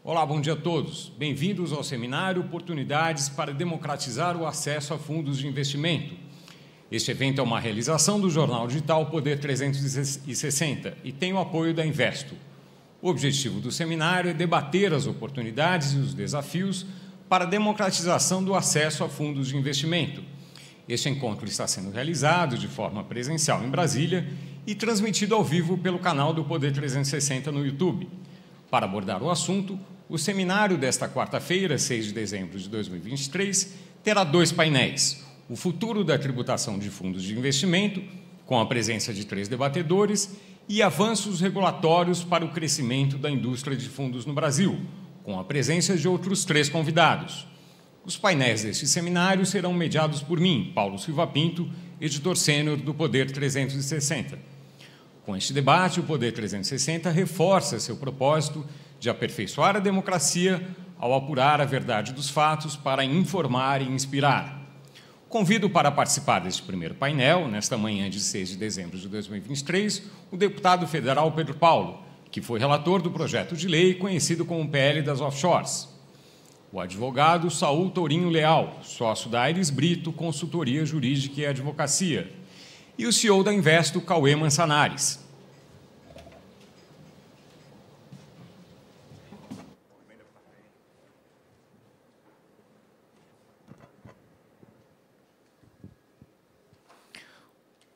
Olá, bom dia a todos. Bem-vindos ao seminário Oportunidades para Democratizar o Acesso a Fundos de Investimento. Este evento é uma realização do jornal digital Poder 360 e tem o apoio da Investo. O objetivo do seminário é debater as oportunidades e os desafios para a democratização do acesso a fundos de investimento. Este encontro está sendo realizado de forma presencial em Brasília e transmitido ao vivo pelo canal do Poder 360 no YouTube. Para abordar o assunto, o seminário desta quarta-feira, 6 de dezembro de 2023, terá 2 painéis. O futuro da tributação de fundos de investimento, com a presença de 3 debatedores, e avanços regulatórios para o crescimento da indústria de fundos no Brasil, com a presença de outros 3 convidados. Os painéis deste seminário serão mediados por mim, Paulo Silva Pinto, editor sênior do Poder 360. Com este debate, o Poder 360 reforça seu propósito de aperfeiçoar a democracia ao apurar a verdade dos fatos para informar e inspirar. Convido para participar deste primeiro painel, nesta manhã de 6 de dezembro de 2023, o deputado federal Pedro Paulo, que foi relator do projeto de lei conhecido como PL das Offshores. O advogado Saul Tourinho Leal, sócio da Aires Brito, Consultoria Jurídica e Advocacia. E o CEO da Investo, Cauê Mansanares.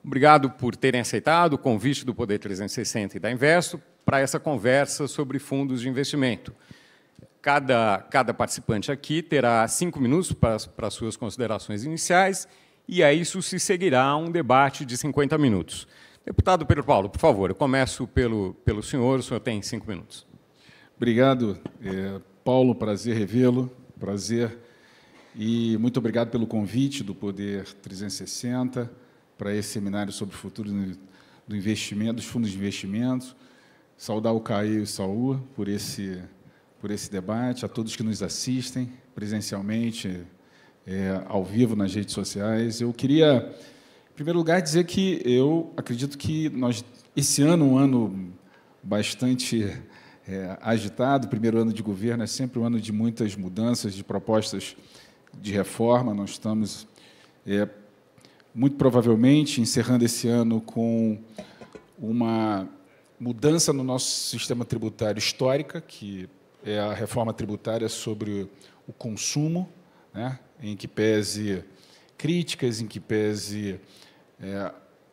Obrigado por terem aceitado o convite do Poder 360 e da Investo para essa conversa sobre fundos de investimento. Cada participante aqui terá 5 minutos para suas considerações iniciais e a isso se seguirá um debate de 50 minutos. Deputado Pedro Paulo, por favor, eu começo pelo senhor, o senhor tem 5 minutos. Obrigado, Paulo, prazer revê-lo, prazer. E muito obrigado pelo convite do Poder 360 para esse seminário sobre o futuro do investimento, dos fundos de investimentos. Saudar o Caio e o Saul por esse debate, a todos que nos assistem presencialmente, ao vivo nas redes sociais. Eu queria, em primeiro lugar, dizer que eu acredito que esse ano, um ano bastante agitado, primeiro ano de governo, é sempre um ano de muitas mudanças, de propostas de reforma. Nós estamos, muito provavelmente, encerrando esse ano com uma mudança no nosso sistema tributário histórica, que é a reforma tributária sobre o consumo, né, em que pese críticas, em que pese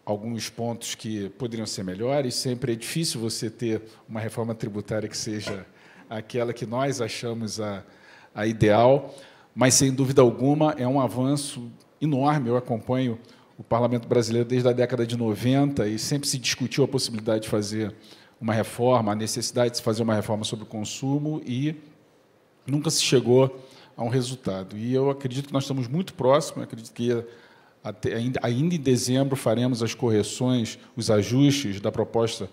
alguns pontos que poderiam ser melhores. Sempre é difícil você ter uma reforma tributária que seja aquela que nós achamos a ideal, mas, sem dúvida alguma, é um avanço enorme. Eu acompanho o Parlamento brasileiro desde a década de 90 e sempre se discutiu a possibilidade de fazer uma reforma, a necessidade de se fazer uma reforma sobre o consumo e nunca se chegou a um resultado. E eu acredito que nós estamos muito próximos, acredito que ainda em dezembro faremos as correções, os ajustes da proposta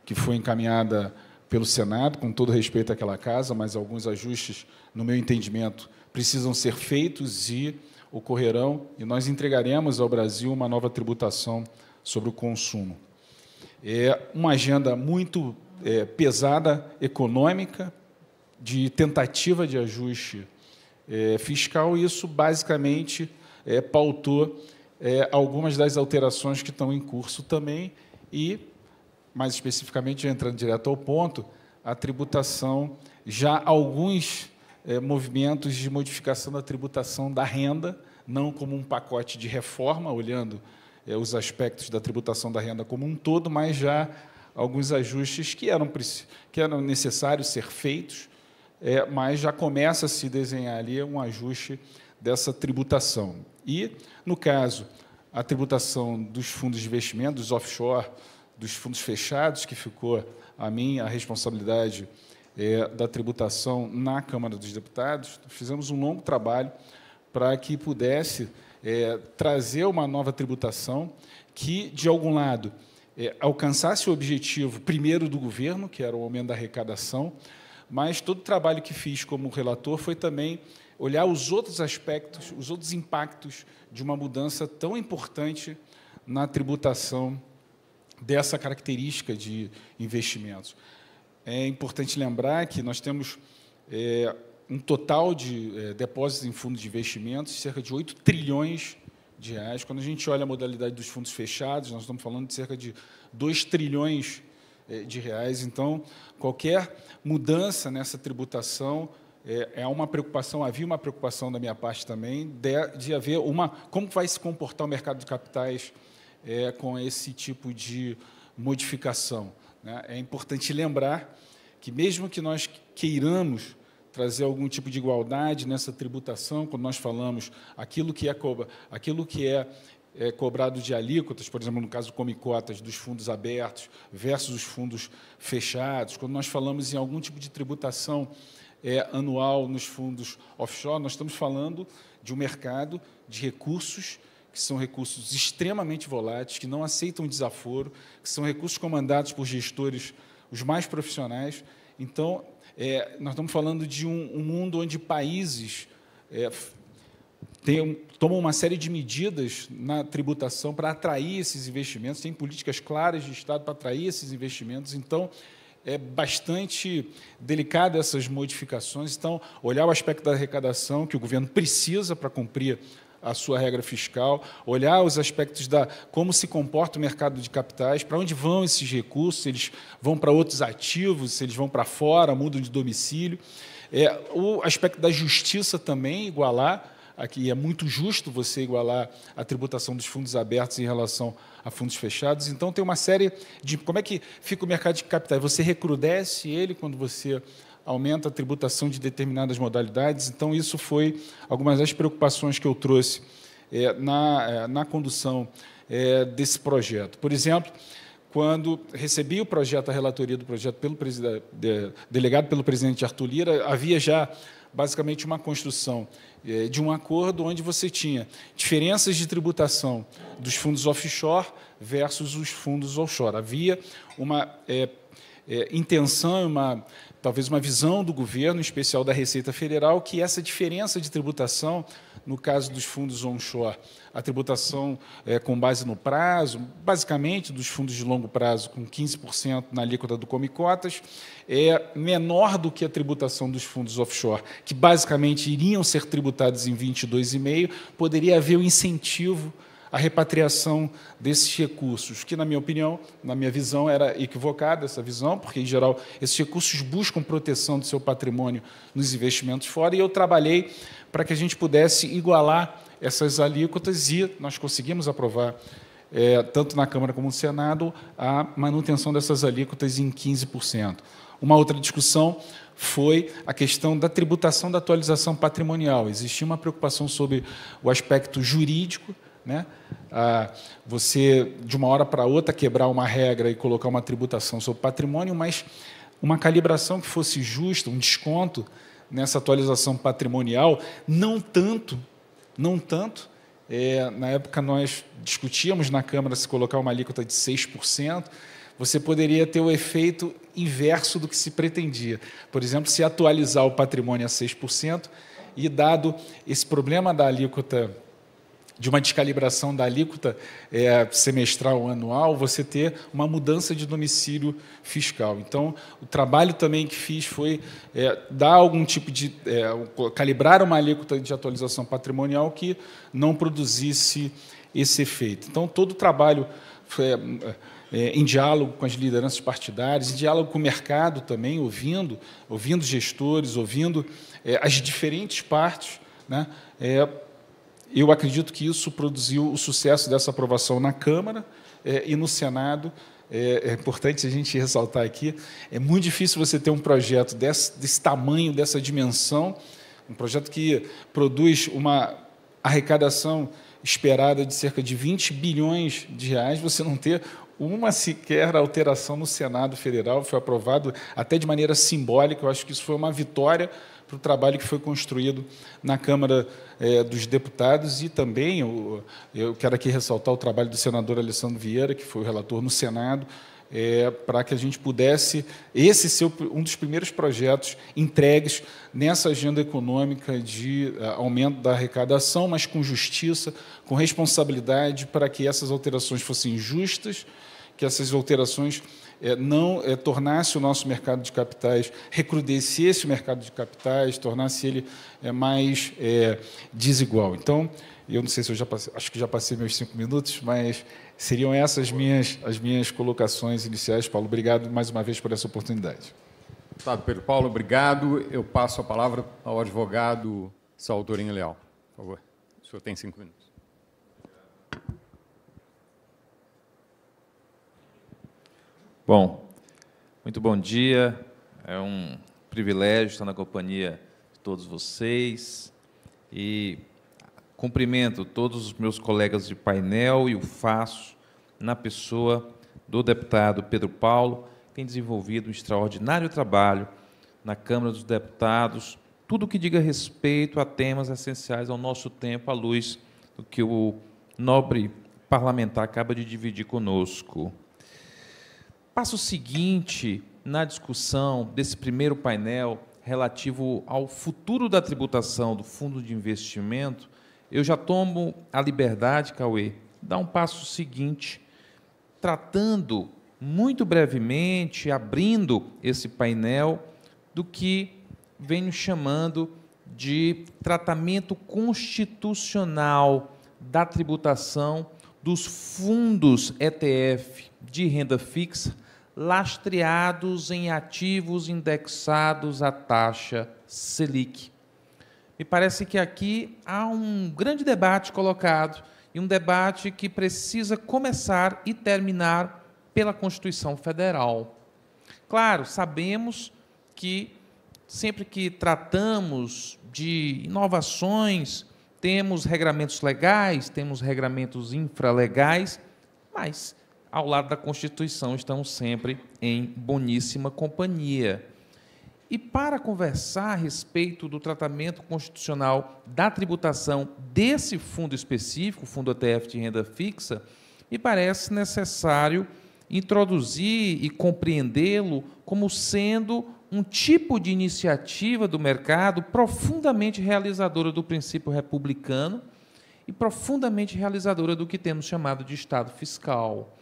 que foi encaminhada pelo Senado, com todo respeito àquela casa, mas alguns ajustes, no meu entendimento, precisam ser feitos e ocorrerão, e nós entregaremos ao Brasil uma nova tributação sobre o consumo. É uma agenda muito pesada, econômica, de tentativa de ajuste fiscal, e isso, basicamente, pautou algumas das alterações que estão em curso também, e, mais especificamente, entrando direto ao ponto, a tributação, já alguns movimentos de modificação da tributação da renda, não como um pacote de reforma, olhando os aspectos da tributação da renda como um todo, mas já alguns ajustes que eram necessários ser feitos, mas já começa a se desenhar ali um ajuste dessa tributação. E, no caso, a tributação dos fundos de investimento, dos offshore, dos fundos fechados, que ficou a mim a responsabilidade da tributação na Câmara dos Deputados, fizemos um longo trabalho para que pudesse trazer uma nova tributação que, de algum lado, alcançasse o objetivo primeiro do governo, que era o aumento da arrecadação, mas todo o trabalho que fiz como relator foi também olhar os outros aspectos, os outros impactos de uma mudança tão importante na tributação dessa característica de investimentos. É importante lembrar que nós temos um total de depósitos em fundos de investimentos, cerca de 8 trilhões de reais. Quando a gente olha a modalidade dos fundos fechados, nós estamos falando de cerca de 2 trilhões de reais. Então, qualquer mudança nessa tributação é uma preocupação, havia uma preocupação da minha parte também, de haver como vai se comportar o mercado de capitais com esse tipo de modificação, né? É importante lembrar que, mesmo que nós queiramos trazer algum tipo de igualdade nessa tributação, quando nós falamos aquilo que é cobrado de alíquotas, por exemplo, no caso do Come-Cotas, dos fundos abertos versus os fundos fechados, quando nós falamos em algum tipo de tributação anual nos fundos offshore, nós estamos falando de um mercado de recursos que são recursos extremamente voláteis, que não aceitam desaforo, que são recursos comandados por gestores os mais profissionais. Então, nós estamos falando de um mundo onde países tomam uma série de medidas na tributação para atrair esses investimentos, tem políticas claras de Estado para atrair esses investimentos. Então, é bastante delicado essas modificações. Então, olhar o aspecto da arrecadação, que o governo precisa para cumprir a sua regra fiscal, olhar os aspectos como se comporta o mercado de capitais, para onde vão esses recursos, se eles vão para outros ativos, se eles vão para fora, mudam de domicílio. O aspecto da justiça também, igualar, aqui é muito justo você igualar a tributação dos fundos abertos em relação a fundos fechados. Então, tem uma série de... Como é que fica o mercado de capitais? Você recrudesce ele quando você aumenta a tributação de determinadas modalidades. Então, isso foi algumas das preocupações que eu trouxe na condução desse projeto. Por exemplo, quando recebi o projeto, a relatoria do projeto delegado pelo presidente Arthur Lira, havia já basicamente uma construção de um acordo onde você tinha diferenças de tributação dos fundos offshore versus os fundos onshore. Havia uma intenção, talvez uma visão do governo, em especial da Receita Federal, que essa diferença de tributação, no caso dos fundos onshore, a tributação com base no prazo, basicamente dos fundos de longo prazo, com 15% na alíquota do Come-Cotas, é menor do que a tributação dos fundos offshore, que basicamente iriam ser tributados em 22,5%, poderia haver um incentivo à repatriação desses recursos, que, na minha opinião, na minha visão, era equivocada essa visão, porque, em geral, esses recursos buscam proteção do seu patrimônio nos investimentos fora, e eu trabalhei para que a gente pudesse igualar essas alíquotas, e nós conseguimos aprovar, tanto na Câmara como no Senado, a manutenção dessas alíquotas em 15%. Uma outra discussão foi a questão da tributação da atualização patrimonial. Existia uma preocupação sobre o aspecto jurídico, né? Você, de uma hora para outra, quebrar uma regra e colocar uma tributação sobre patrimônio, mas uma calibração que fosse justa, um desconto nessa atualização patrimonial, não tanto. Na época, nós discutíamos na Câmara se colocar uma alíquota de 6%, você poderia ter o efeito inverso do que se pretendia. Por exemplo, se atualizar o patrimônio a 6%, e, dado esse problema da alíquota, de uma descalibração da alíquota semestral ou anual, você ter uma mudança de domicílio fiscal. Então, o trabalho também que fiz foi dar algum tipo de... calibrar uma alíquota de atualização patrimonial que não produzisse esse efeito. Então, todo o trabalho foi em diálogo com as lideranças partidárias, em diálogo com o mercado também, ouvindo gestores, ouvindo as diferentes partes, né? Eu acredito que isso produziu o sucesso dessa aprovação na Câmara e no Senado. É importante a gente ressaltar aqui, é muito difícil você ter um projeto desse tamanho, dessa dimensão, um projeto que produz uma arrecadação esperada de cerca de 20 bilhões de reais, você não ter uma sequer alteração no Senado Federal, foi aprovado até de maneira simbólica. Eu acho que isso foi uma vitória para o trabalho que foi construído na Câmara dos Deputados, e também eu quero aqui ressaltar o trabalho do senador Alessandro Vieira, que foi o relator no Senado, para que a gente pudesse, esse ser um dos primeiros projetos entregues nessa agenda econômica de aumento da arrecadação, mas com justiça, com responsabilidade, para que essas alterações fossem justas, que essas alterações não tornasse o nosso mercado de capitais, recrudescesse o mercado de capitais, tornasse ele mais desigual. Então, eu não sei se eu já passei, acho que já passei meus 5 minutos, mas seriam essas as minhas colocações iniciais. Paulo, obrigado mais uma vez por essa oportunidade. Deputado Pedro Paulo, obrigado. Eu passo a palavra ao advogado Saltorinho Leal. Por favor, o senhor tem 5 minutos. Bom, muito bom dia. É um privilégio estar na companhia de todos vocês e cumprimento todos os meus colegas de painel e o faço na pessoa do deputado Pedro Paulo, que tem desenvolvido um extraordinário trabalho na Câmara dos Deputados, tudo que diga respeito a temas essenciais ao nosso tempo, à luz do que o nobre parlamentar acaba de dividir conosco. Passo seguinte na discussão desse primeiro painel relativo ao futuro da tributação do Fundo de Investimento, eu já tomo a liberdade, Cauê, de dar um passo seguinte, tratando muito brevemente, abrindo esse painel, do que venho chamando de tratamento constitucional da tributação dos fundos ETF de renda fixa, lastreados em ativos indexados à taxa Selic. Me parece que aqui há um grande debate colocado, e um debate que precisa começar e terminar pela Constituição Federal. Claro, sabemos que sempre que tratamos de inovações, temos regramentos legais, temos regramentos infralegais, mas, ao lado da Constituição, estamos sempre em boníssima companhia. E para conversar a respeito do tratamento constitucional da tributação desse fundo específico, o Fundo ETF de renda fixa, me parece necessário introduzir e compreendê-lo como sendo um tipo de iniciativa do mercado profundamente realizadora do princípio republicano e profundamente realizadora do que temos chamado de Estado fiscal.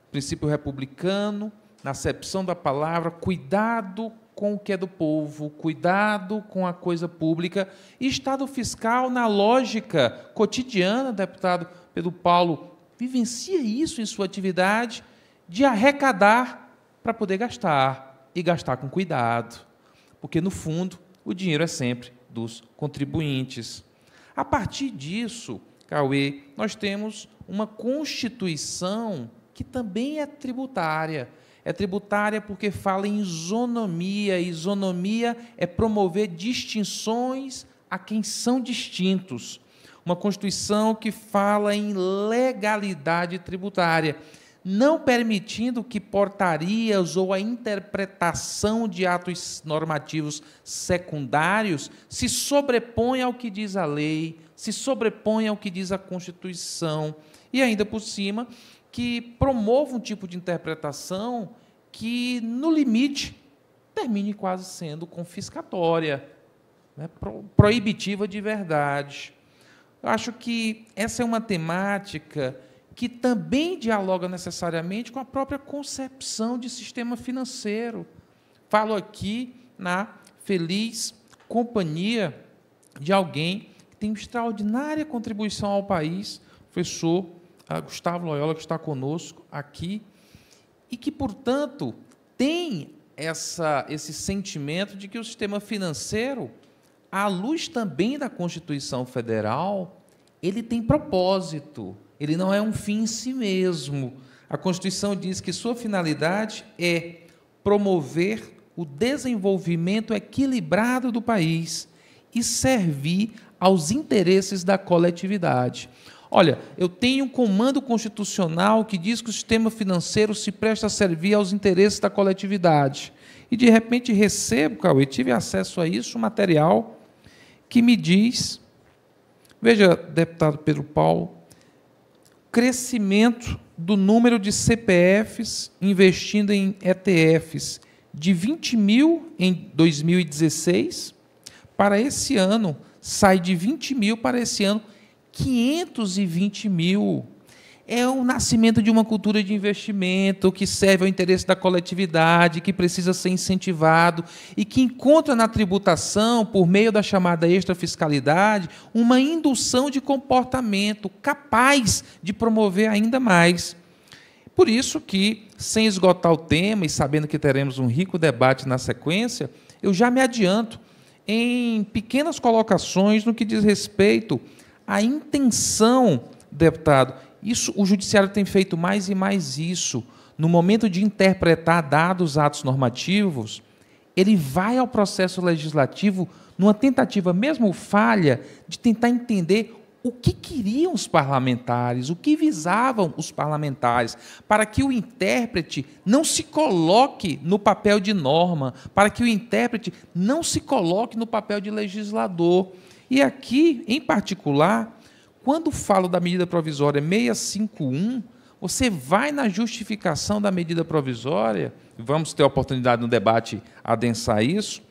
O princípio republicano, na acepção da palavra, cuidado com o que é do povo, cuidado com a coisa pública, e Estado fiscal, na lógica cotidiana, deputado Pedro Paulo, vivencia isso em sua atividade, de arrecadar para poder gastar, e gastar com cuidado, porque, no fundo, o dinheiro é sempre dos contribuintes. A partir disso, Cauê, nós temos uma Constituição que também é tributária. É tributária porque fala em isonomia. Isonomia é promover distinções a quem são distintos. Uma Constituição que fala em legalidade tributária, não permitindo que portarias ou a interpretação de atos normativos secundários se sobreponha ao que diz a lei, se sobreponha ao que diz a Constituição, e ainda por cima, que promova um tipo de interpretação que, no limite, termine quase sendo confiscatória, né, proibitiva de verdade. Eu acho que essa é uma temática que também dialoga necessariamente com a própria concepção de sistema financeiro. Falo aqui na feliz companhia de alguém que tem uma extraordinária contribuição ao país, o professor Gustavo Loyola, que está conosco aqui, e que, portanto, tem esse sentimento de que o sistema financeiro, à luz também da Constituição Federal, ele tem propósito, ele não é um fim em si mesmo. A Constituição diz que sua finalidade é promover o desenvolvimento equilibrado do país e servir aos interesses da coletividade. Olha, eu tenho um comando constitucional que diz que o sistema financeiro se presta a servir aos interesses da coletividade. E, de repente, recebo, Cauê, tive acesso a isso, um material que me diz, veja, deputado Pedro Paulo, crescimento do número de CPFs investindo em ETFs de 20 mil em 2016 para esse ano, sai de 20 mil para esse ano, 520 mil. é o nascimento de uma cultura de investimento que serve ao interesse da coletividade, que precisa ser incentivado e que encontra na tributação, por meio da chamada extrafiscalidade, uma indução de comportamento capaz de promover ainda mais. Por isso que, sem esgotar o tema e sabendo que teremos um rico debate na sequência, eu já me adianto em pequenas colocações no que diz respeito à intenção, deputado. Isso, o Judiciário tem feito mais e mais isso. No momento de interpretar dados atos normativos, ele vai ao processo legislativo numa tentativa, mesmo falha, de tentar entender o que queriam os parlamentares, o que visavam os parlamentares, para que o intérprete não se coloque no papel de norma, para que o intérprete não se coloque no papel de legislador. E aqui, em particular, quando falo da medida provisória 651, você vai na justificação da medida provisória, vamos ter a oportunidade no debate adensar isso.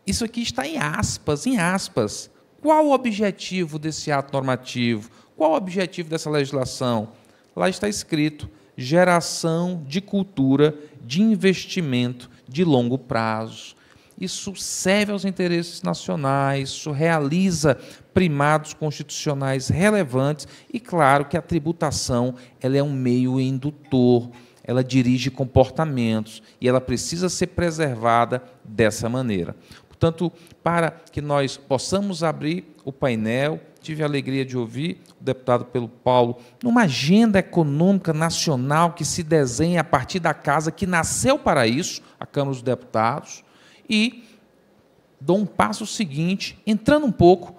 Isso aqui está em aspas, em aspas. Qual o objetivo desse ato normativo? Qual o objetivo dessa legislação? Lá está escrito: geração de cultura de investimento de longo prazo. Isso serve aos interesses nacionais, isso realiza primados constitucionais relevantes e, claro, que a tributação ela é um meio indutor, ela dirige comportamentos e ela precisa ser preservada dessa maneira. Portanto, para que nós possamos abrir o painel, tive a alegria de ouvir o deputado pelo Paulo, numa agenda econômica nacional que se desenha a partir da casa que nasceu para isso, a Câmara dos Deputados, e dou um passo seguinte, entrando um pouco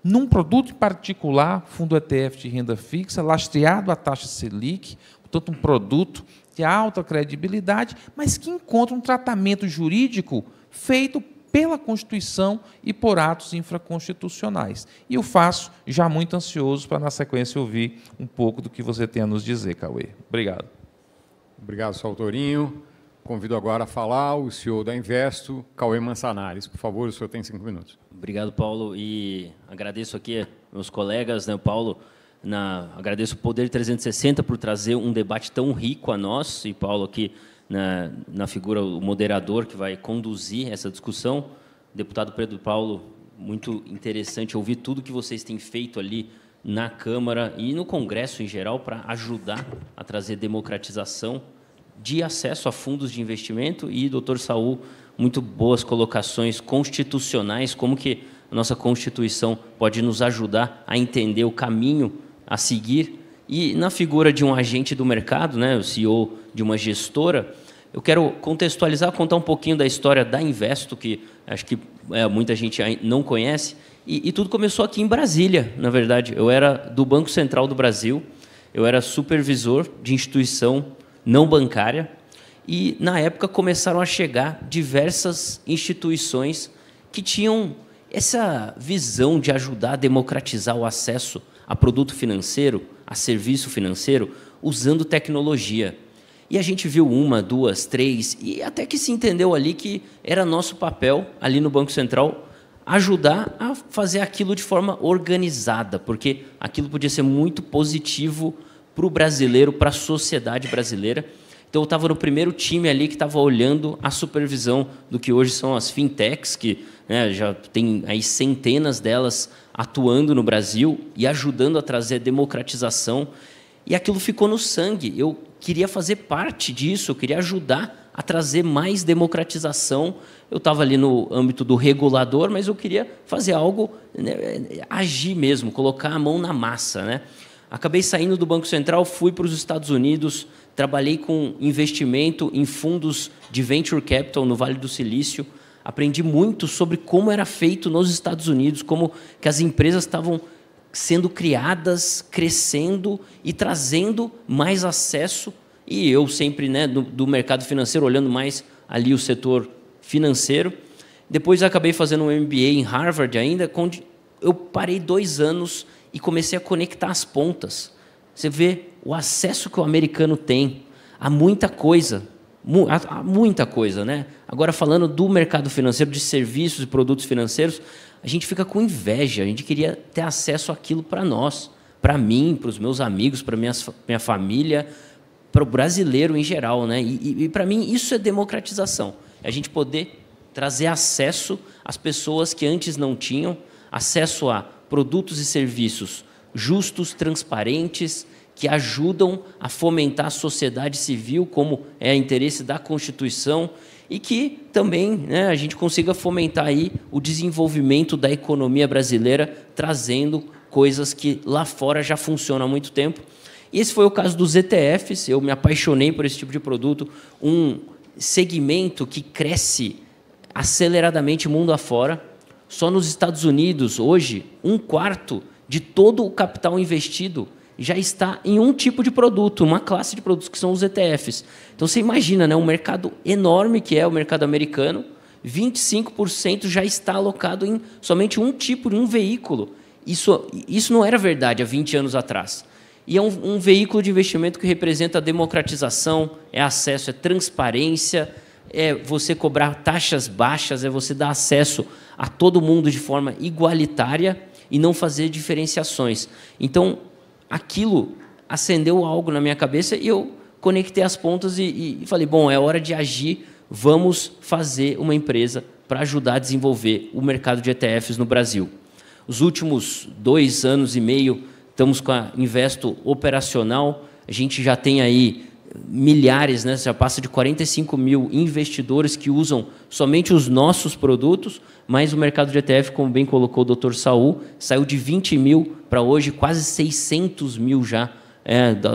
num produto em particular, fundo ETF de renda fixa, lastreado à taxa Selic, portanto, um produto de alta credibilidade, mas que encontra um tratamento jurídico feito pela Constituição e por atos infraconstitucionais. E eu faço já muito ansioso para, na sequência, ouvir um pouco do que você tem a nos dizer, Cauê. Obrigado. Obrigado, Saltorinho. Convido agora a falar o CEO da Investo, Cauê Mansanares. Por favor, o senhor tem 5 minutos. Obrigado, Paulo. E agradeço aqui meus colegas, né, Paulo, agradeço o Poder 360 por trazer um debate tão rico a nós, e Paulo aqui na figura, o moderador que vai conduzir essa discussão. Deputado Pedro Paulo, muito interessante ouvir tudo que vocês têm feito ali na Câmara e no Congresso em geral para ajudar a trazer democratização de acesso a fundos de investimento. E, doutor Saul, muito boas colocações constitucionais, como que a nossa Constituição pode nos ajudar a entender o caminho a seguir. E, na figura de um agente do mercado, né, o CEO de uma gestora, eu quero contextualizar, contar um pouquinho da história da Investo, que acho que muita gente não conhece, e tudo começou aqui em Brasília, na verdade. Eu era do Banco Central do Brasil, eu era supervisor de instituição não bancária, e, na época, começaram a chegar diversas instituições que tinham essa visão de ajudar a democratizar o acesso a produto financeiro, a serviço financeiro, usando tecnologia. E a gente viu 1, 2, 3, e até que se entendeu ali que era nosso papel, ali no Banco Central, ajudar a fazer aquilo de forma organizada, porque aquilo podia ser muito positivo para o brasileiro, para a sociedade brasileira. Então, eu estava no primeiro time ali que estava olhando a supervisão do que hoje são as fintechs, que, né, já tem aí centenas delas atuando no Brasil e ajudando a trazer democratização. E aquilo ficou no sangue. Eu queria fazer parte disso, eu queria ajudar a trazer mais democratização. Eu estava ali no âmbito do regulador, mas eu queria fazer algo, né, agir mesmo, colocar a mão na massa, né? Acabei saindo do Banco Central, fui para os Estados Unidos, trabalhei com investimento em fundos de venture capital no Vale do Silício, aprendi muito sobre como era feito nos Estados Unidos, como que as empresas estavam sendo criadas, crescendo e trazendo mais acesso. E eu sempre, né, do mercado financeiro, olhando mais ali o setor financeiro. Depois acabei fazendo um MBA em Harvard ainda, onde eu parei 2 anos e comecei a conectar as pontas. Você vê o acesso que o americano tem a muita coisa, né? Agora, falando do mercado financeiro, de serviços e produtos financeiros, a gente fica com inveja, a gente queria ter acesso àquilo para nós, para mim, para os meus amigos, para minha família, para o brasileiro em geral, né? E para mim isso é democratização. É a gente poder trazer acesso às pessoas que antes não tinham, acesso a produtos e serviços justos, transparentes, que ajudam a fomentar a sociedade civil, como é interesse da Constituição, e que também, né, a gente consiga fomentar aí o desenvolvimento da economia brasileira, trazendo coisas que lá fora já funcionam há muito tempo. E esse foi o caso dos ETFs. Eu me apaixonei por esse tipo de produto, um segmento que cresce aceleradamente mundo afora. Só nos Estados Unidos, hoje, 1/4 de todo o capital investido já está em um tipo de produto, uma classe de produtos, que são os ETFs. Então, você imagina, né, um mercado enorme que é o mercado americano, 25% já está alocado em somente um tipo, um veículo. Isso não era verdade há 20 anos atrás. E é um veículo de investimento que representa a democratização, é acesso, é transparência, é você cobrar taxas baixas, é você dar acesso a todo mundo de forma igualitária e não fazer diferenciações. Então, aquilo acendeu algo na minha cabeça e eu conectei as pontas e falei, bom, é hora de agir, vamos fazer uma empresa para ajudar a desenvolver o mercado de ETFs no Brasil. Os últimos 2 anos e meio, estamos com a Investo operacional, a gente já tem aí milhares, né, já passa de 45 mil investidores que usam somente os nossos produtos, mas o mercado de ETF, como bem colocou o Dr. Saul, saiu de 20 mil para hoje quase 600 mil já,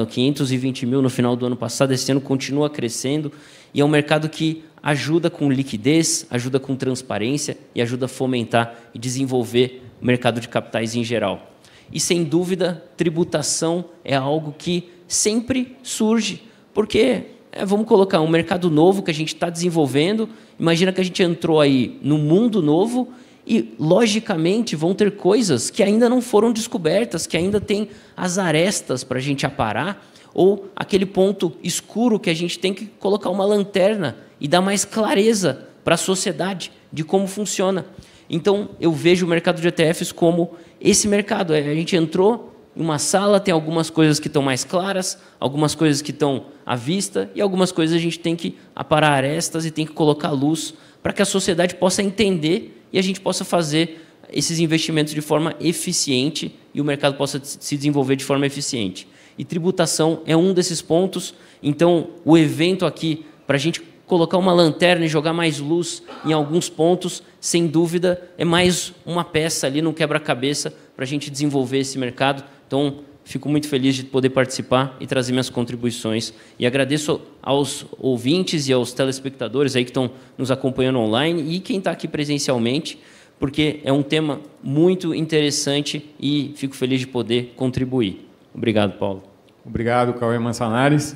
520 mil no final do ano passado, esse ano continua crescendo, e é um mercado que ajuda com liquidez, ajuda com transparência e ajuda a fomentar e desenvolver o mercado de capitais em geral. E, sem dúvida, tributação é algo que sempre surge, porque vamos colocar um mercado novo que a gente está desenvolvendo. Imagina que a gente entrou aí no mundo novo e, logicamente, vão ter coisas que ainda não foram descobertas, que ainda tem as arestas para a gente aparar, ou aquele ponto escuro que a gente tem que colocar uma lanterna e dar mais clareza para a sociedade de como funciona. Então, eu vejo o mercado de ETFs como esse mercado. A gente entrou em uma sala, tem algumas coisas que estão mais claras, algumas coisas que estão à vista, e algumas coisas a gente tem que aparar arestas e tem que colocar luz para que a sociedade possa entender e a gente possa fazer esses investimentos de forma eficiente e o mercado possa se desenvolver de forma eficiente. E tributação é um desses pontos. Então, o evento aqui, para a gente colocar uma lanterna e jogar mais luz em alguns pontos, sem dúvida, é mais uma peça ali no quebra-cabeça para a gente desenvolver esse mercado. Então, fico muito feliz de poder participar e trazer minhas contribuições. E agradeço aos ouvintes e aos telespectadores aí que estão nos acompanhando online e quem está aqui presencialmente, porque é um tema muito interessante e fico feliz de poder contribuir. Obrigado, Paulo. Obrigado, Cauê Mançanares.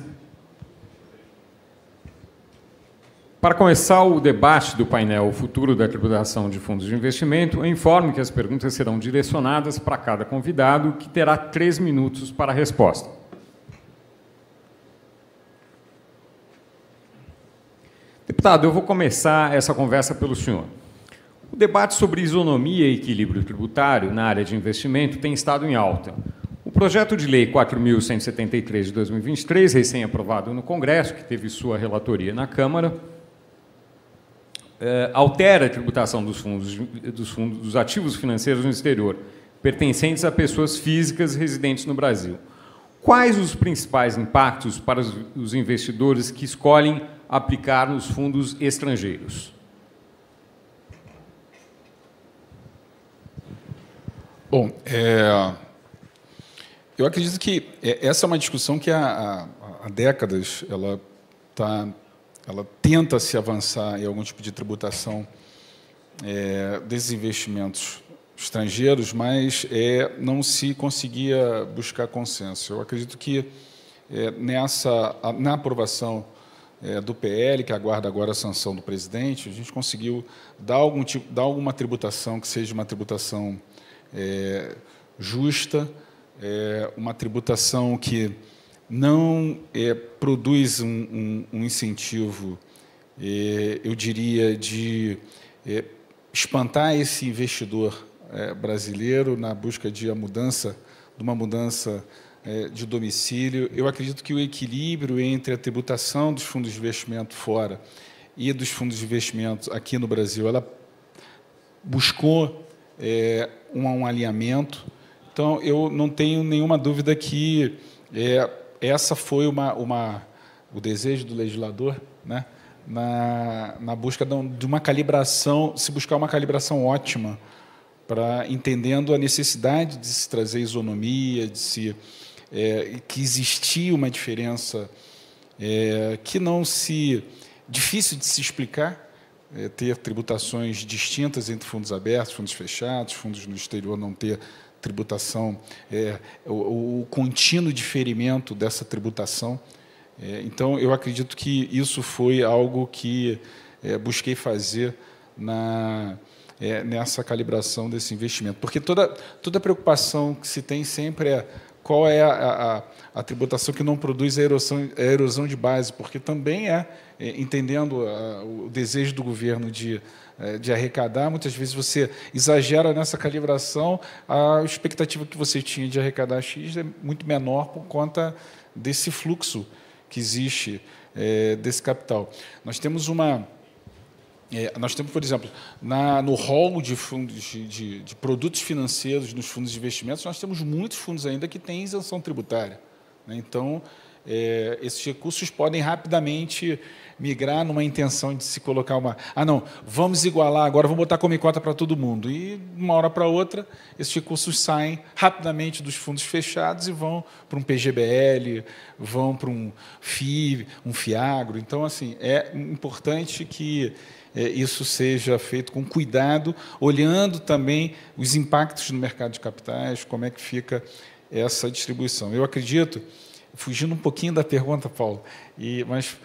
Para começar o debate do painel O Futuro da Tributação de Fundos de Investimento, eu informo que as perguntas serão direcionadas para cada convidado, que terá 3 minutos para a resposta. Deputado, eu vou começar essa conversa pelo senhor. O debate sobre isonomia e equilíbrio tributário na área de investimento tem estado em alta. O projeto de lei 4.173 de 2023, recém-aprovado no Congresso, que teve sua relatoria na Câmara, altera a tributação dos ativos financeiros no exterior, pertencentes a pessoas físicas residentes no Brasil. Quais os principais impactos para os investidores que escolhem aplicar nos fundos estrangeiros? Bom, eu acredito que essa é uma discussão que há décadas ela tenta se avançar em algum tipo de tributação desses investimentos estrangeiros, mas não se conseguia buscar consenso. Eu acredito que na aprovação do PL, que aguarda agora a sanção do presidente, a gente conseguiu dar alguma tributação que seja uma tributação justa, uma tributação que não produz um incentivo, eu diria, de espantar esse investidor brasileiro na busca de a mudança de uma mudança de domicílio. Eu acredito que o equilíbrio entre a tributação dos fundos de investimento fora e dos fundos de investimento aqui no Brasil, ela buscou um alinhamento. Então, eu não tenho nenhuma dúvida que essa foi o desejo do legislador, né, na busca de uma calibração, se buscar uma calibração ótima, para entendendo a necessidade de se trazer isonomia, que existia uma diferença que não difícil de se explicar, ter tributações distintas entre fundos abertos, fundos fechados, fundos no exterior não ter tributação, o contínuo diferimento dessa tributação. Então, eu acredito que isso foi algo que busquei fazer nessa calibração desse investimento. Porque toda preocupação que se tem sempre é qual é a tributação que não produz a erosão de base, porque também entendendo o desejo do governo de arrecadar, muitas vezes você exagera nessa calibração, a expectativa que você tinha de arrecadar X é muito menor por conta desse fluxo que existe desse capital. Nós temos, por exemplo, no rol de fundos de produtos financeiros nos fundos de investimentos, nós temos muitos fundos ainda que têm isenção tributária, né? Então, esses recursos podem rapidamente migrar numa intenção de se colocar não, vamos igualar agora, vamos botar como cota para todo mundo. E, de uma hora para outra, esses recursos saem rapidamente dos fundos fechados e vão para um PGBL, vão para um FII, um FIAGRO. Então, assim, é importante que isso seja feito com cuidado, olhando também os impactos no mercado de capitais, como é que fica essa distribuição. Eu acredito, fugindo um pouquinho da pergunta, Paulo, mas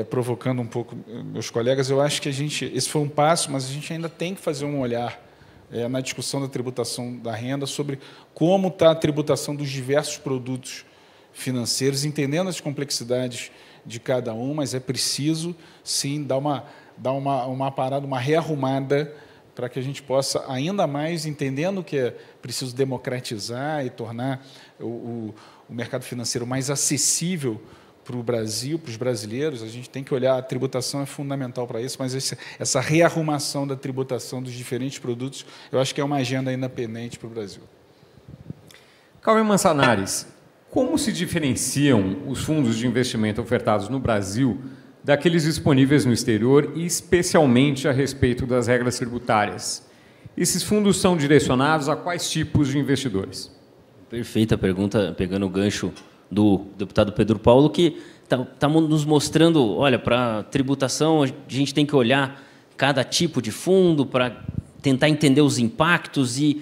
provocando um pouco meus colegas, eu acho que esse foi um passo, mas a gente ainda tem que fazer um olhar na discussão da tributação da renda sobre como está a tributação dos diversos produtos financeiros, entendendo as complexidades de cada um, mas é preciso, sim, dar uma parada, uma rearrumada, para que a gente possa, ainda mais, entendendo que é preciso democratizar e tornar o mercado financeiro mais acessível para o Brasil, para os brasileiros. A gente tem que olhar, a tributação é fundamental para isso, mas essa rearrumação da tributação dos diferentes produtos, eu acho que é uma agenda ainda pendente para o Brasil. Cauê Mançanares, como se diferenciam os fundos de investimento ofertados no Brasil daqueles disponíveis no exterior, e especialmente a respeito das regras tributárias? Esses fundos são direcionados a quais tipos de investidores? Perfeita pergunta, pegando o gancho do deputado Pedro Paulo, que está nos mostrando, olha, para tributação a gente tem que olhar cada tipo de fundo para tentar entender os impactos e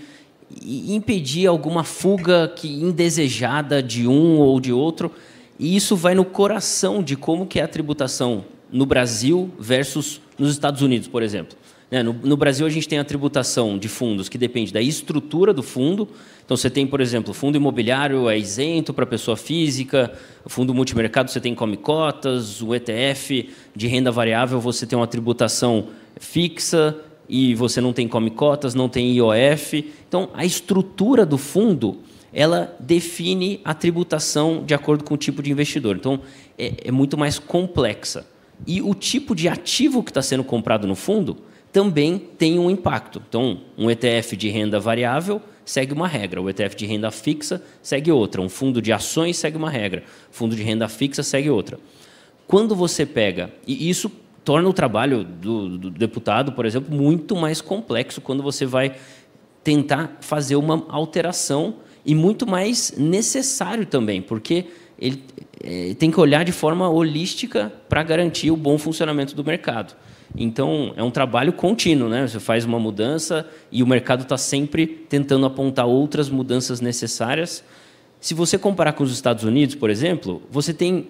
impedir alguma fuga indesejada de um ou de outro. E isso vai no coração de como que é a tributação no Brasil versus nos Estados Unidos, por exemplo. No Brasil, a gente tem a tributação de fundos que depende da estrutura do fundo. Então, você tem, por exemplo, o fundo imobiliário é isento para pessoa física, o fundo multimercado você tem come cotas, o ETF de renda variável você tem uma tributação fixa e você não tem come cotas, não tem IOF. Então, a estrutura do fundo, ela define a tributação de acordo com o tipo de investidor. Então, é muito mais complexa. E o tipo de ativo que está sendo comprado no fundo também tem um impacto. Então, um ETF de renda variável segue uma regra, o ETF de renda fixa segue outra, um fundo de ações segue uma regra, fundo de renda fixa segue outra. Quando você pega, e isso torna o trabalho do deputado, por exemplo, muito mais complexo quando você vai tentar fazer uma alteração, e muito mais necessário também, porque ele tem que olhar de forma holística para garantir o bom funcionamento do mercado. Então, é um trabalho contínuo, né? Você faz uma mudança e o mercado está sempre tentando apontar outras mudanças necessárias. Se você comparar com os Estados Unidos, por exemplo, você tem,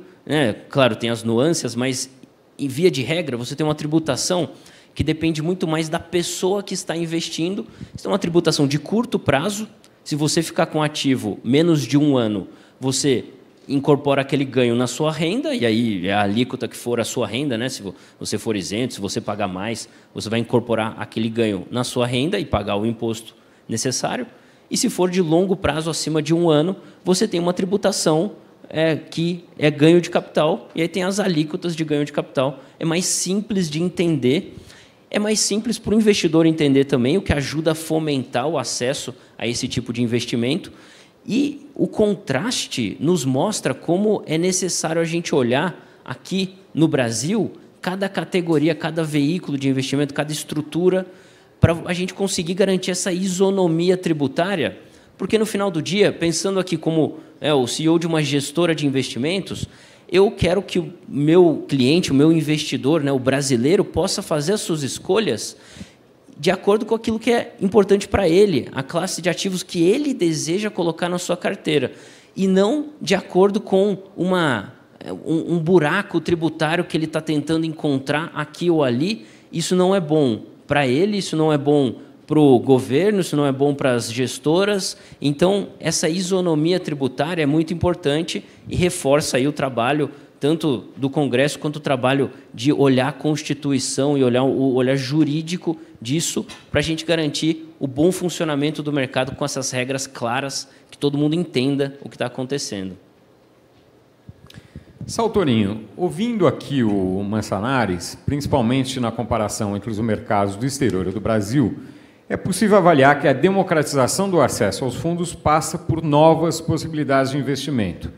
claro, tem as nuances, mas, em via de regra, você tem uma tributação que depende muito mais da pessoa que está investindo. Isso é uma tributação de curto prazo. Se você ficar com ativo menos de um ano, você incorpora aquele ganho na sua renda, e aí é a alíquota que for a sua renda, né? Se você for isento, se você pagar mais, você vai incorporar aquele ganho na sua renda e pagar o imposto necessário. e se for de longo prazo, acima de 1 ano, você tem uma tributação que é ganho de capital, e aí tem as alíquotas de ganho de capital. É mais simples de entender, é mais simples para o investidor entender também, o que ajuda a fomentar o acesso a esse tipo de investimento. E o contraste nos mostra como é necessário a gente olhar aqui no Brasil cada categoria, cada veículo de investimento, cada estrutura, para a gente conseguir garantir essa isonomia tributária. Porque, no final do dia, pensando aqui como o CEO de uma gestora de investimentos, eu quero que o meu cliente, o meu investidor, o brasileiro, possa fazer as suas escolhas de acordo com aquilo que é importante para ele, a classe de ativos que ele deseja colocar na sua carteira, e não de acordo com um buraco tributário que ele está tentando encontrar aqui ou ali. Isso não é bom para ele, isso não é bom para o governo, isso não é bom para as gestoras. Então, essa isonomia tributária é muito importante e reforça aí o trabalho tanto do Congresso quanto o trabalho de olhar a Constituição e olhar o olhar jurídico disso, para a gente garantir o bom funcionamento do mercado com essas regras claras, que todo mundo entenda o que está acontecendo. Saltorinho, ouvindo aqui o Manzanares, principalmente na comparação entre os mercados do exterior e do Brasil, é possível avaliar que a democratização do acesso aos fundos passa por novas possibilidades de investimento.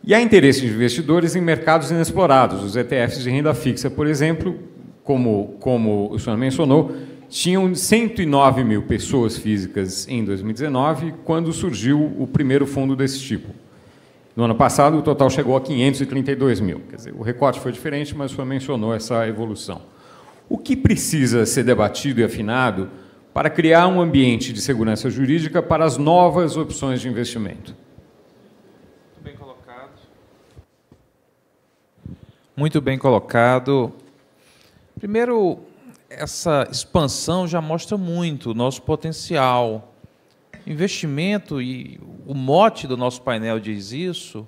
E há interesse de investidores em mercados inexplorados. Os ETFs de renda fixa, por exemplo, como o senhor mencionou, tinham 109 mil pessoas físicas em 2019, quando surgiu o primeiro fundo desse tipo. No ano passado, o total chegou a 532 mil. Quer dizer, o recorte foi diferente, mas o senhor mencionou essa evolução. O que precisa ser debatido e afinado para criar um ambiente de segurança jurídica para as novas opções de investimento? Muito bem colocado. Muito bem colocado. Primeiro, essa expansão já mostra muito o nosso potencial. Investimento, e o mote do nosso painel diz isso,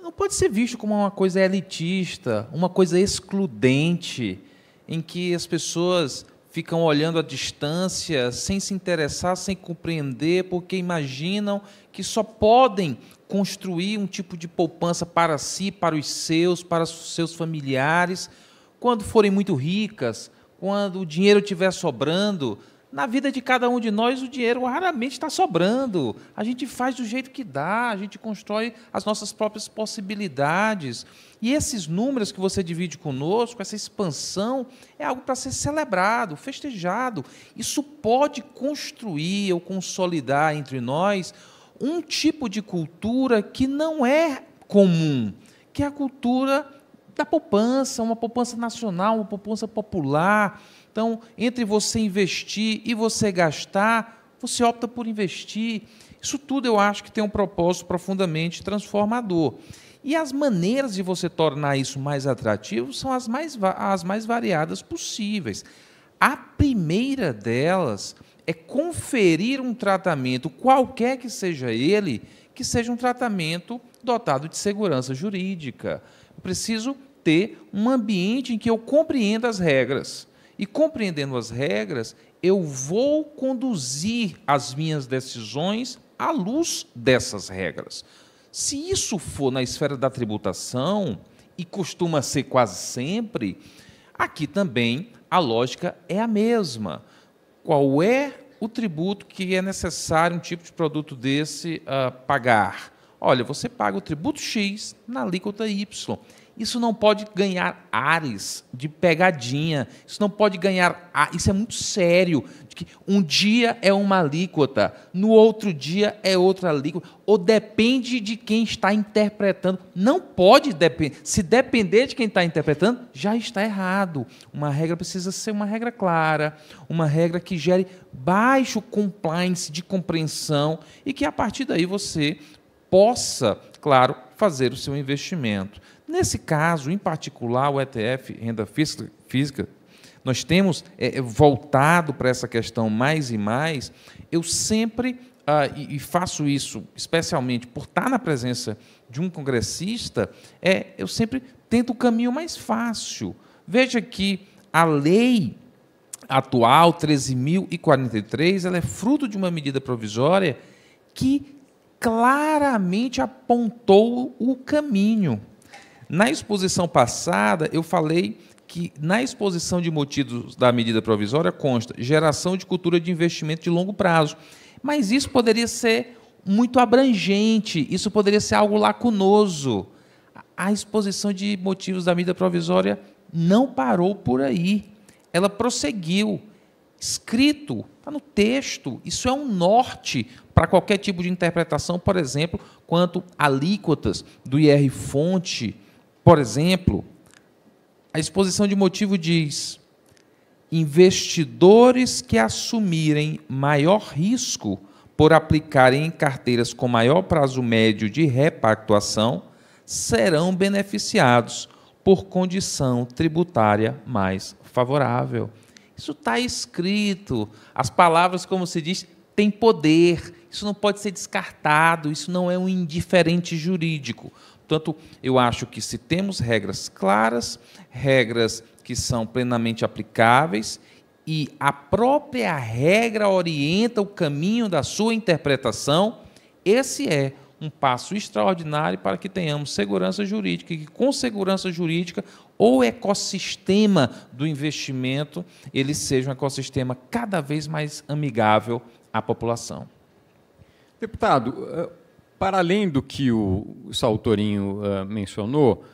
não pode ser visto como uma coisa elitista, uma coisa excludente, em que as pessoas ficam olhando à distância, sem se interessar, sem compreender, porque imaginam que só podem construir um tipo de poupança para si, para os seus familiares, quando forem muito ricas, quando o dinheiro estiver sobrando. Na vida de cada um de nós, o dinheiro raramente está sobrando. A gente faz do jeito que dá, a gente constrói as nossas próprias possibilidades. E esses números que você divide conosco, essa expansão, é algo para ser celebrado, festejado. Isso pode construir ou consolidar entre nós um tipo de cultura que não é comum, que é a cultura da poupança, uma poupança nacional, uma poupança popular. Então, entre você investir e você gastar, você opta por investir. Isso tudo eu acho que tem um propósito profundamente transformador. E as maneiras de você tornar isso mais atrativo são as mais variadas possíveis. A primeira delas é conferir um tratamento, qualquer que seja ele, que seja um tratamento dotado de segurança jurídica. Eu preciso ter um ambiente em que eu compreenda as regras. E, compreendendo as regras, eu vou conduzir as minhas decisões à luz dessas regras. Se isso for na esfera da tributação, e costuma ser quase sempre, aqui também a lógica é a mesma. Qual é o tributo que é necessário um tipo de produto desse pagar? Olha, você paga o tributo X na alíquota Y. Isso não pode ganhar ares de pegadinha, isso não pode ganhar... Isso é muito sério, de que um dia é uma alíquota, no outro dia é outra alíquota, ou depende de quem está interpretando. Não pode depender. Se depender de quem está interpretando, já está errado. Uma regra precisa ser uma regra clara, uma regra que gere baixo compliance de compreensão e que, a partir daí, você possa, claro, fazer o seu investimento. Nesse caso, em particular, o ETF Renda Física, nós temos voltado para essa questão mais e mais. Eu sempre, e faço isso especialmente por estar na presença de um congressista, eu sempre tento o caminho mais fácil. Veja que a lei atual, 13.043, ela é fruto de uma medida provisória que claramente apontou o caminho. Na exposição passada, eu falei que na exposição de motivos da medida provisória consta geração de cultura de investimento de longo prazo. Mas isso poderia ser muito abrangente, isso poderia ser algo lacunoso. A exposição de motivos da medida provisória não parou por aí. Ela prosseguiu. Escrito, está no texto. Isso é um norte para qualquer tipo de interpretação, por exemplo, quanto alíquotas do IR-fonte. Por exemplo, a exposição de motivo diz: investidores que assumirem maior risco por aplicarem em carteiras com maior prazo médio de repactuação serão beneficiados por condição tributária mais favorável. Isso está escrito. As palavras, como se diz, têm poder. Isso não pode ser descartado. Isso não é um indiferente jurídico. Portanto, eu acho que se temos regras claras, regras que são plenamente aplicáveis, e a própria regra orienta o caminho da sua interpretação, esse é um passo extraordinário para que tenhamos segurança jurídica, e que com segurança jurídica o ecossistema do investimento ele seja um ecossistema cada vez mais amigável à população. Deputado, para além do que o Saltorinho mencionou,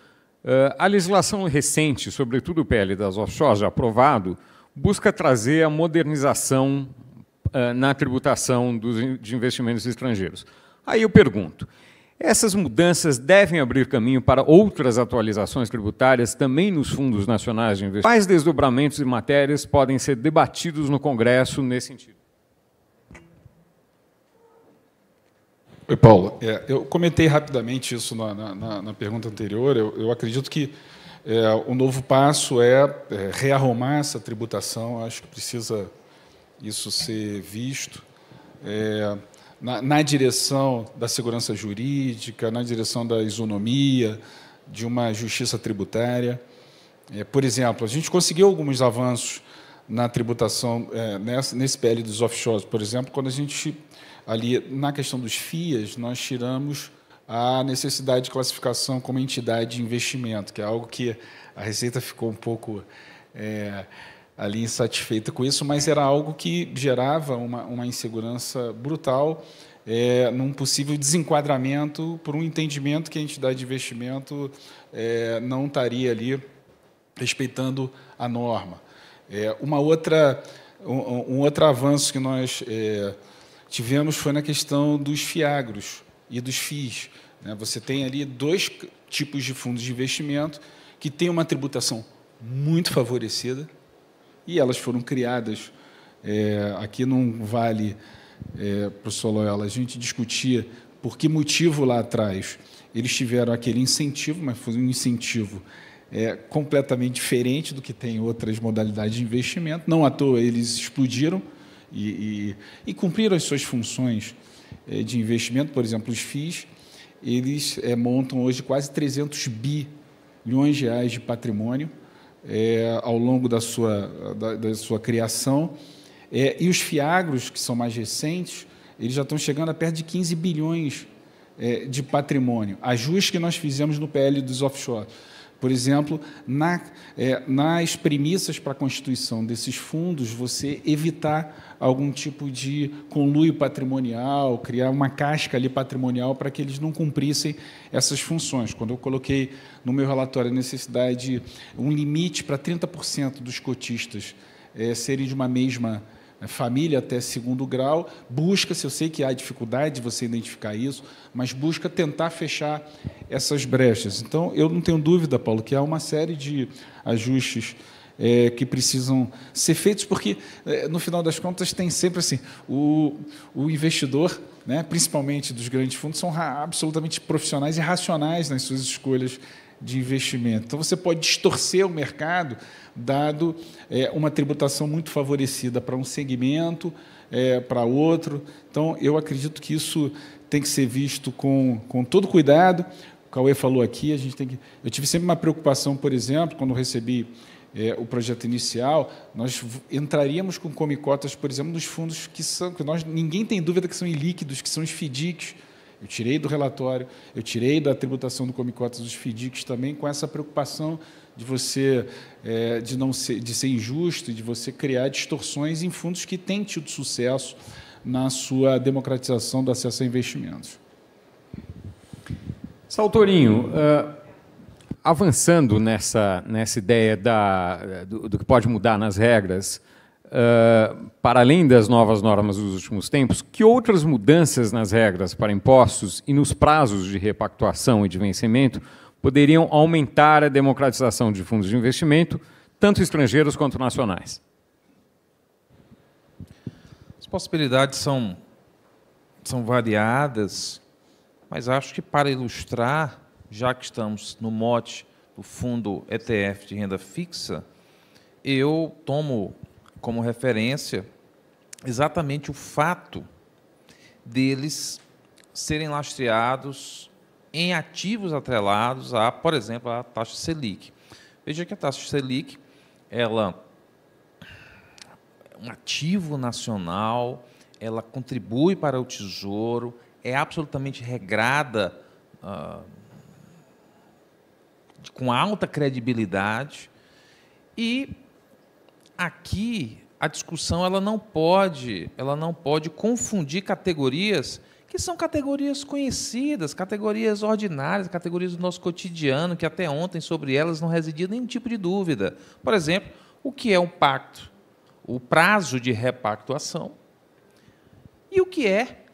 a legislação recente, sobretudo o PL das offshores, já aprovado, busca trazer a modernização na tributação de investimentos estrangeiros. Aí eu pergunto, essas mudanças devem abrir caminho para outras atualizações tributárias também nos fundos nacionais de investimento? Quais desdobramentos e matérias podem ser debatidos no Congresso nesse sentido? Oi, Paulo. Eu comentei rapidamente isso na pergunta anterior. Eu acredito que o novo passo é rearrumar essa tributação. Acho que precisa isso ser visto na direção da segurança jurídica, na direção da isonomia, de uma justiça tributária. Por exemplo, a gente conseguiu alguns avanços na tributação nesse PL dos offshores, por exemplo, quando a gente, ali na questão dos FIAs, nós tiramos a necessidade de classificação como entidade de investimento, que é algo que a Receita ficou um pouco ali insatisfeita com isso, mas era algo que gerava uma insegurança brutal num possível desenquadramento por um entendimento que a entidade de investimento não estaria ali respeitando a norma. Um outro avanço que nós tivemos foi na questão dos FIAGROS e dos FIIs. Você tem ali dois tipos de fundos de investimento que têm uma tributação muito favorecida, e elas foram criadas. Aqui não vale, professor Loyola, a gente discutia por que motivo lá atrás eles tiveram aquele incentivo, mas foi um incentivo completamente diferente do que tem em outras modalidades de investimento. Não à toa eles explodiram e cumpriram as suas funções de investimento. Por exemplo, os FIIs, eles montam hoje quase 300 bilhões de reais de patrimônio ao longo da sua criação. E os FIAGROS, que são mais recentes, eles já estão chegando a perto de 15 bilhões de patrimônio. Ajustes que nós fizemos no PL dos offshore. Por exemplo, nas premissas para a constituição desses fundos, você evitar algum tipo de conluio patrimonial, criar uma casca ali patrimonial para que eles não cumprissem essas funções. Quando eu coloquei no meu relatório a necessidade, um limite para 30% dos cotistas serem de uma mesma família até segundo grau, busca-se, eu sei que há dificuldade de você identificar isso, mas busca tentar fechar essas brechas. Então, eu não tenho dúvida, Paulo, que há uma série de ajustes que precisam ser feitos, porque, no final das contas, tem sempre assim, o investidor, principalmente dos grandes fundos, são absolutamente profissionais e racionais nas suas escolhas de investimento. Então, você pode distorcer o mercado, dado uma tributação muito favorecida para um segmento, para outro. Então, eu acredito que isso tem que ser visto com todo cuidado. O Cauê falou aqui, eu tive sempre uma preocupação, por exemplo, quando eu recebi o projeto inicial, nós entraríamos com comicotas, por exemplo, nos fundos que ninguém tem dúvida que são ilíquidos, que são os FDICs. Eu tirei do relatório, eu tirei da tributação do comicotas os FDICs também, com essa preocupação de você de ser injusto, de você criar distorções em fundos que têm tido sucesso na sua democratização do acesso a investimentos. Saltorinho, avançando nessa ideia do que pode mudar nas regras, para além das novas normas dos últimos tempos, que outras mudanças nas regras para impostos e nos prazos de repactuação e de vencimento poderiam aumentar a democratização de fundos de investimento, tanto estrangeiros quanto nacionais? As possibilidades são variadas, mas acho que para ilustrar, já que estamos no mote do fundo ETF de renda fixa, eu tomo como referência exatamente o fato deles serem lastreados em ativos atrelados a, por exemplo, a taxa Selic. Veja que a taxa Selic, ela é um ativo nacional, ela contribui para o Tesouro, é absolutamente regrada, com alta credibilidade, e aqui a discussão ela não pode confundir categorias que são categorias conhecidas, categorias ordinárias, categorias do nosso cotidiano, que até ontem sobre elas não residia nenhum tipo de dúvida. Por exemplo, o que é um pacto? O prazo de repactuação e o que é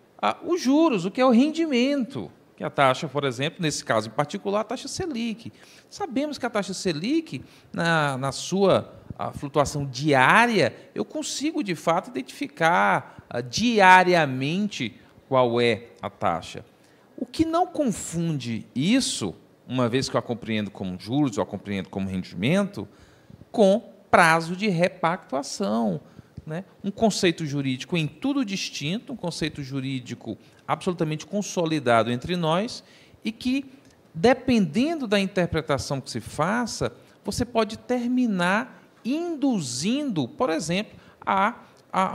os juros, o que é o rendimento, que a taxa, por exemplo, nesse caso em particular, a taxa Selic. Sabemos que a taxa Selic, na sua flutuação diária, eu consigo, de fato, identificar diariamente qual é a taxa. O que não confunde isso, uma vez que eu a compreendo como juros, eu a compreendo como rendimento, com prazo de repactuação, né? Um conceito jurídico em tudo distinto, um conceito jurídico absolutamente consolidado entre nós e que, dependendo da interpretação que se faça, você pode terminar induzindo, por exemplo, a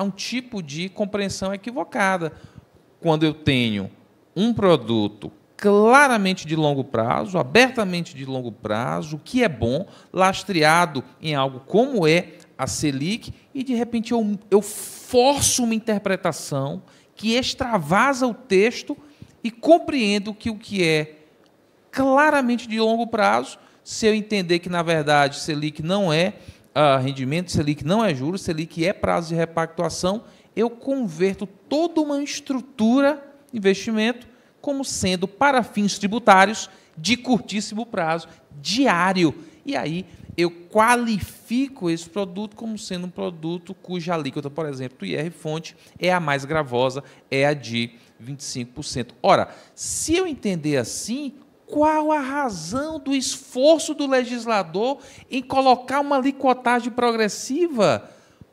um tipo de compreensão equivocada. Quando eu tenho um produto claramente de longo prazo, abertamente de longo prazo, que é bom, lastreado em algo como é a Selic, e, de repente, eu forço uma interpretação que extravasa o texto e compreendo que o que é claramente de longo prazo, se eu entender que, na verdade, Selic não é rendimento, Selic não é juros, Selic é prazo de repactuação, eu converto toda uma estrutura de investimento como sendo, para fins tributários, de curtíssimo prazo, diário. E aí eu qualifico esse produto como sendo um produto cuja alíquota, por exemplo, do IR-fonte é a mais gravosa, é a de 25%. Ora, se eu entender assim, qual a razão do esforço do legislador em colocar uma alíquotagem progressiva?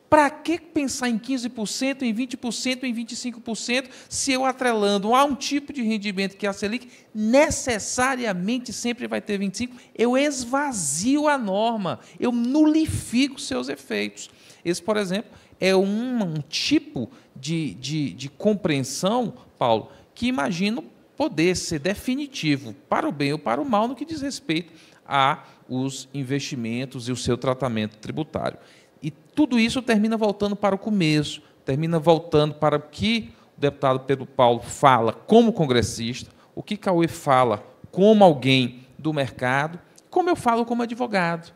Para que pensar em 15%, em 20%, em 25%, se eu, atrelando a um tipo de rendimento que é a Selic, necessariamente sempre vai ter 25%? Eu esvazio a norma, eu nulifico seus efeitos. Esse, por exemplo, é um tipo de compreensão, Paulo, que imagino poder ser definitivo para o bem ou para o mal no que diz respeito aos investimentos e o seu tratamento tributário. E tudo isso termina voltando para o começo, termina voltando para o que o deputado Pedro Paulo fala como congressista, o que Cauê fala como alguém do mercado, como eu falo como advogado.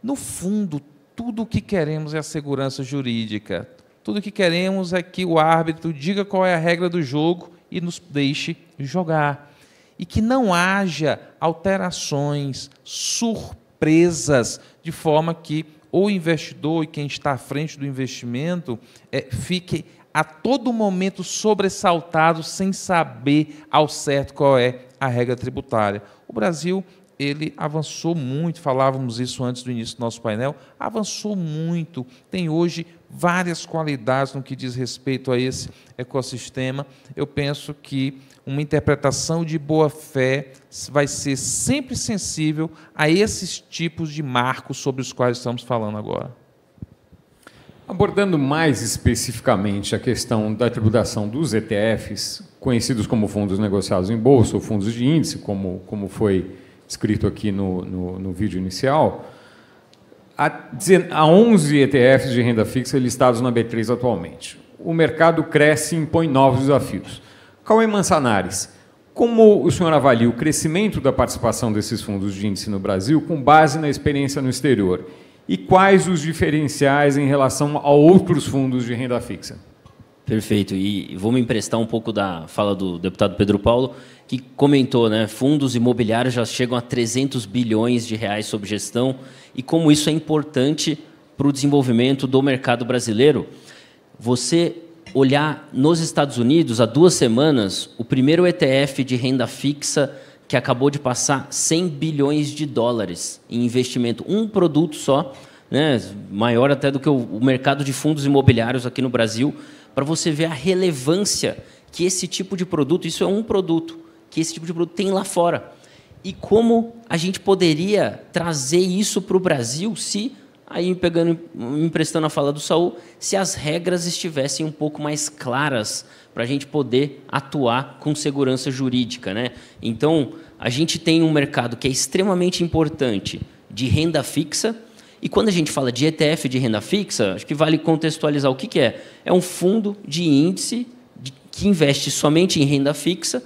No fundo, tudo o que queremos é a segurança jurídica, tudo o que queremos é que o árbitro diga qual é a regra do jogo e nos deixe jogar. E que não haja alterações, surpresas, de forma que o investidor e quem está à frente do investimento fique a todo momento sobressaltado sem saber ao certo qual é a regra tributária. O Brasil ele avançou muito, falávamos isso antes do início do nosso painel, avançou muito, tem hoje várias qualidades no que diz respeito a esse ecossistema. Eu penso que uma interpretação de boa-fé vai ser sempre sensível a esses tipos de marcos sobre os quais estamos falando agora. Abordando mais especificamente a questão da tributação dos ETFs, conhecidos como fundos negociados em bolsa ou fundos de índice, como foi escrito aqui no vídeo inicial, há 11 ETFs de renda fixa listados na B3 atualmente. O mercado cresce e impõe novos desafios. Cauê Mansanares, como o senhor avalia o crescimento da participação desses fundos de índice no Brasil com base na experiência no exterior? E quais os diferenciais em relação a outros fundos de renda fixa? Perfeito. E vou me emprestar um pouco da fala do deputado Pedro Paulo, que comentou, né, fundos imobiliários já chegam a 300 bilhões de reais sob gestão, e como isso é importante para o desenvolvimento do mercado brasileiro. Você olhar nos Estados Unidos, há 2 semanas, o primeiro ETF de renda fixa que acabou de passar 100 bilhões de dólares em investimento, um produto só, né, maior até do que o mercado de fundos imobiliários aqui no Brasil, para você ver a relevância que esse tipo de produto, isso é um produto, que esse tipo de produto tem lá fora. E como a gente poderia trazer isso para o Brasil se, aí emprestando a fala do Saul, se as regras estivessem um pouco mais claras para a gente poder atuar com segurança jurídica, né? Então, a gente tem um mercado que é extremamente importante de renda fixa, e quando a gente fala de ETF de renda fixa, acho que vale contextualizar o que é. É um fundo de índice que investe somente em renda fixa,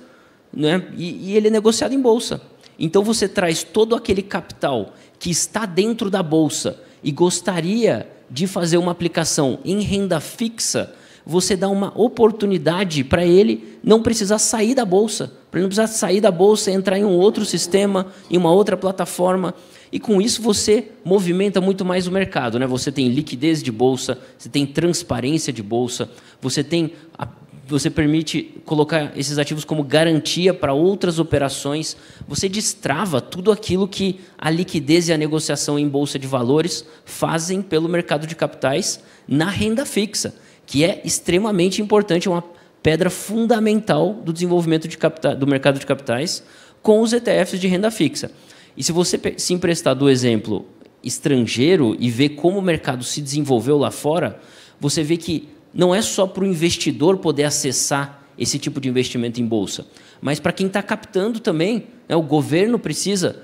né? E ele é negociado em bolsa. Então, você traz todo aquele capital que está dentro da bolsa e gostaria de fazer uma aplicação em renda fixa, você dá uma oportunidade para ele não precisar sair da bolsa, para ele não precisar sair da bolsa e entrar em um outro sistema, em uma outra plataforma. E com isso você movimenta muito mais o mercado, né? Você tem liquidez de bolsa, você tem transparência de bolsa, você permite colocar esses ativos como garantia para outras operações, você destrava tudo aquilo que a liquidez e a negociação em bolsa de valores fazem pelo mercado de capitais na renda fixa, que é extremamente importante, é uma pedra fundamental do desenvolvimento do mercado de capitais com os ETFs de renda fixa. E se você se emprestar do exemplo estrangeiro e ver como o mercado se desenvolveu lá fora, você vê que não é só para o investidor poder acessar esse tipo de investimento em bolsa, mas para quem está captando também, né, o governo precisa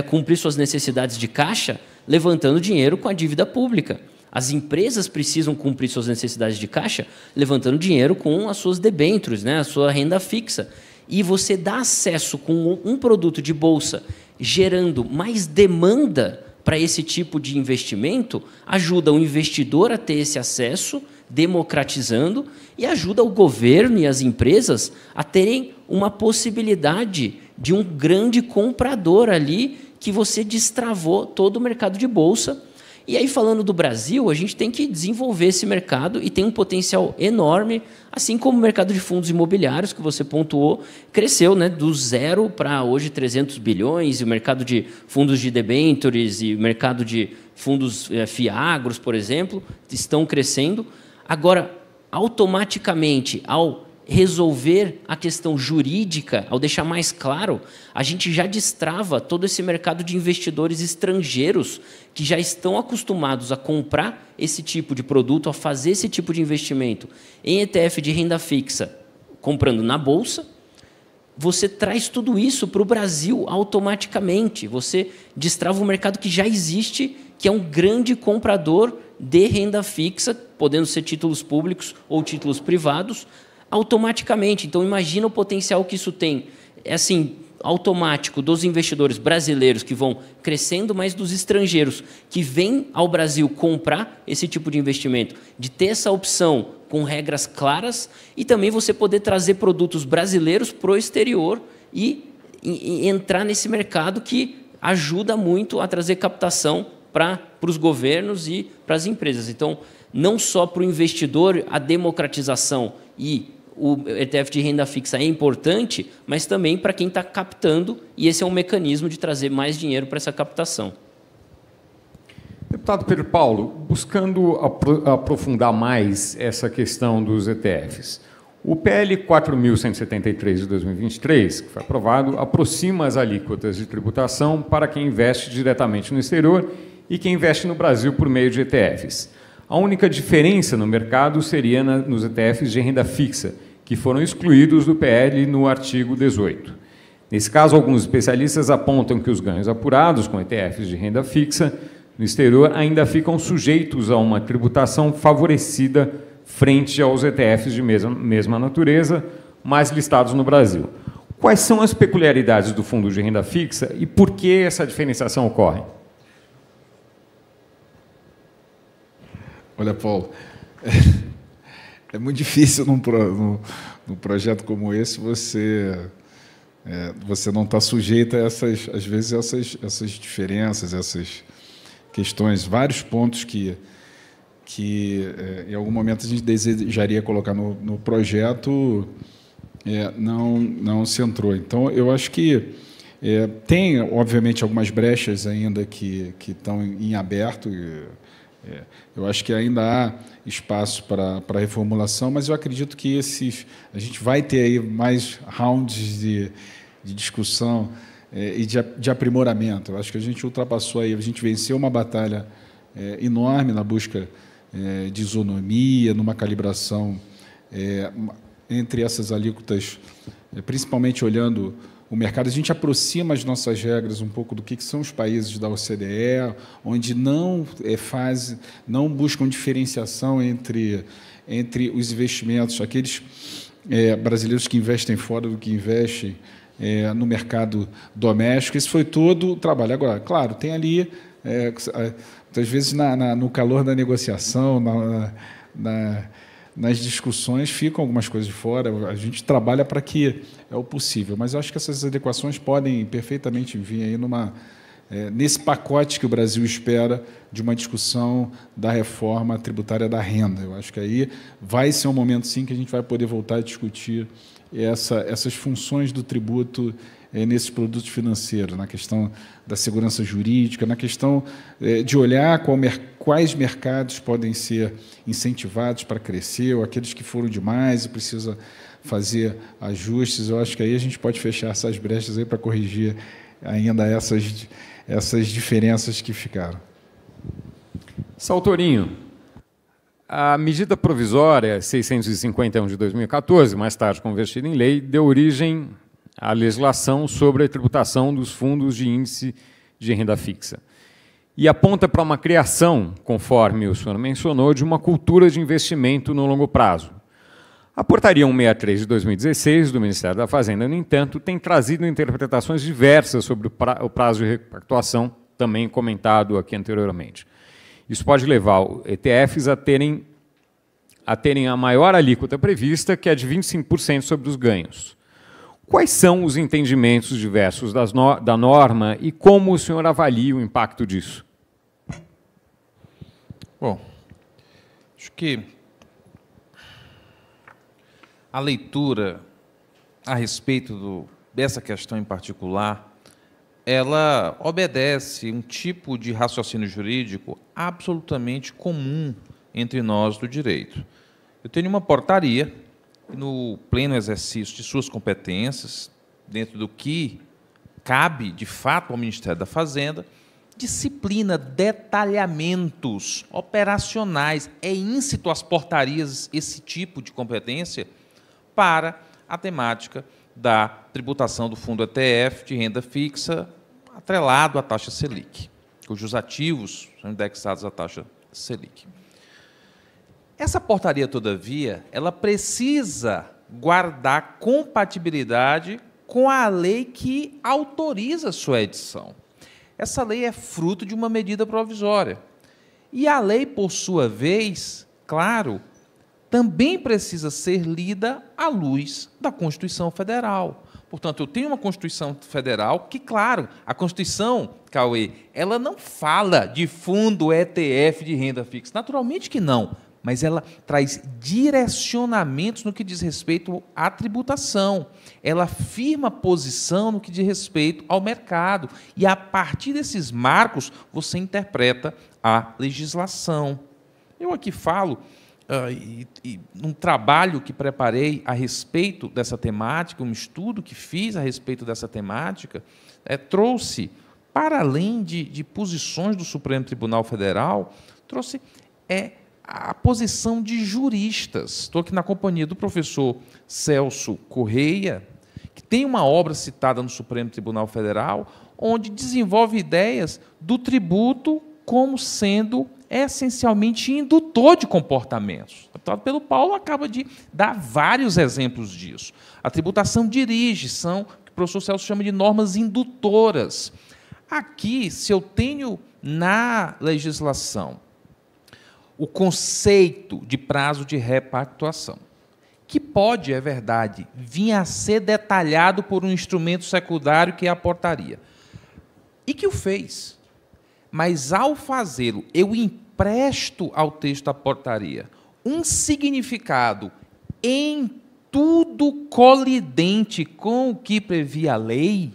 cumprir suas necessidades de caixa levantando dinheiro com a dívida pública. As empresas precisam cumprir suas necessidades de caixa levantando dinheiro com as suas debêntures, né, a sua renda fixa. E você dá acesso com um produto de bolsa gerando mais demanda para esse tipo de investimento, ajuda o investidor a ter esse acesso, democratizando, e ajuda o governo e as empresas a terem uma possibilidade de um grande comprador ali que você destravou todo o mercado de bolsa. E aí, falando do Brasil, a gente tem que desenvolver esse mercado e tem um potencial enorme, assim como o mercado de fundos imobiliários, que você pontuou, cresceu, né, do 0 para hoje 300 bilhões, e o mercado de fundos de debêntures e o mercado de fundos fiagros, por exemplo, estão crescendo. Agora, automaticamente, ao resolver a questão jurídica, ao deixar mais claro, a gente já destrava todo esse mercado de investidores estrangeiros que já estão acostumados a comprar esse tipo de produto, a fazer esse tipo de investimento em ETF de renda fixa, comprando na bolsa. Você traz tudo isso para o Brasil automaticamente. Você destrava um mercado que já existe, que é um grande comprador de renda fixa, podendo ser títulos públicos ou títulos privados, automaticamente. Então, imagina o potencial que isso tem. É assim, automático dos investidores brasileiros que vão crescendo, mas dos estrangeiros que vêm ao Brasil comprar esse tipo de investimento, de ter essa opção com regras claras e também você poder trazer produtos brasileiros para o exterior e entrar nesse mercado que ajuda muito a trazer captação para os governos e para as empresas. Então, não só para o investidor a democratização e o ETF de renda fixa é importante, mas também para quem está captando, e esse é um mecanismo de trazer mais dinheiro para essa captação. Deputado Pedro Paulo, buscando aprofundar mais essa questão dos ETFs, o PL 4.173 de 2023, que foi aprovado, aproxima as alíquotas de tributação para quem investe diretamente no exterior e quem investe no Brasil por meio de ETFs. A única diferença no mercado seria nos ETFs de renda fixa, que foram excluídos do PL no artigo 18. Nesse caso, alguns especialistas apontam que os ganhos apurados com ETFs de renda fixa no exterior ainda ficam sujeitos a uma tributação favorecida frente aos ETFs de mesma natureza, mas listados no Brasil. Quais são as peculiaridades do fundo de renda fixa e por que essa diferenciação ocorre? Olha, Paulo, é muito difícil num projeto como esse você não está sujeito a às vezes essas diferenças, essas questões, vários pontos que em algum momento a gente desejaria colocar no projeto, não se entrou. Então, eu acho que tem, obviamente, algumas brechas ainda que estão em aberto. Eu acho que ainda há espaço para reformulação, mas eu acredito que a gente vai ter aí mais rounds de discussão e de aprimoramento. Eu acho que a gente ultrapassou aí, a gente venceu uma batalha enorme na busca de isonomia, numa calibração entre essas alíquotas, principalmente olhando o mercado. A gente aproxima as nossas regras um pouco do que são os países da OCDE, onde não buscam diferenciação entre os investimentos, aqueles brasileiros que investem fora do que investem no mercado doméstico. Esse foi todo o trabalho. Agora, claro, tem ali, muitas vezes, no calor da negociação, nas discussões, ficam algumas coisas de fora. A gente trabalha para que é o possível, mas eu acho que essas adequações podem perfeitamente vir aí nesse pacote que o Brasil espera de uma discussão da reforma tributária da renda. Eu acho que aí vai ser um momento, sim, que a gente vai poder voltar a discutir essas funções do tributo nesses produtos financeiros, na questão da segurança jurídica, na questão de olhar quais mercados podem ser incentivados para crescer, ou aqueles que foram demais e precisa fazer ajustes. Eu acho que aí a gente pode fechar essas brechas aí para corrigir ainda essas diferenças que ficaram. Saltorinho, a medida provisória 651 de 2014, mais tarde convertida em lei, deu origem à legislação sobre a tributação dos fundos de índice de renda fixa. E aponta para uma criação, conforme o senhor mencionou, de uma cultura de investimento no longo prazo. A Portaria 163 de 2016 do Ministério da Fazenda, no entanto, tem trazido interpretações diversas sobre o prazo de repactuação, também comentado aqui anteriormente. Isso pode levar ETFs a terem a maior alíquota prevista, que é de 25% sobre os ganhos. Quais são os entendimentos diversos da norma e como o senhor avalia o impacto disso? Bom, acho que a leitura a respeito dessa questão em particular, ela obedece um tipo de raciocínio jurídico absolutamente comum entre nós do direito. Eu tenho uma portaria, no pleno exercício de suas competências, dentro do que cabe, de fato, ao Ministério da Fazenda, disciplina detalhamentos operacionais. É íncito às portarias esse tipo de competência para a temática da tributação do fundo ETF de renda fixa atrelado à taxa Selic, cujos ativos são indexados à taxa Selic. Essa portaria, todavia, ela precisa guardar compatibilidade com a lei que autoriza sua edição. Essa lei é fruto de uma medida provisória. E a lei, por sua vez, claro, também precisa ser lida à luz da Constituição Federal. Portanto, eu tenho uma Constituição Federal que, claro, a Constituição, Cauê, ela não fala de fundo ETF de renda fixa. Naturalmente que não. mas ela traz direcionamentos no que diz respeito à tributação. Ela firma posição no que diz respeito ao mercado. E, a partir desses marcos, você interpreta a legislação. Eu aqui falo, num trabalho que preparei a respeito dessa temática, um estudo que fiz a respeito dessa temática, trouxe, para além de posições do Supremo Tribunal Federal, trouxe a posição de juristas. Estou aqui na companhia do professor Celso Correia, que tem uma obra citada no Supremo Tribunal Federal, onde desenvolve ideias do tributo como sendo essencialmente indutor de comportamentos. O deputado pelo Paulo acaba de dar vários exemplos disso. A tributação dirige, são o que o professor Celso chama de normas indutoras. Aqui, se eu tenho na legislação o conceito de prazo de repactuação, que pode, é verdade, vir a ser detalhado por um instrumento secundário que é a portaria, e que o fez. Mas, ao fazê-lo, eu empresto ao texto da portaria um significado em tudo colidente com o que previa a lei,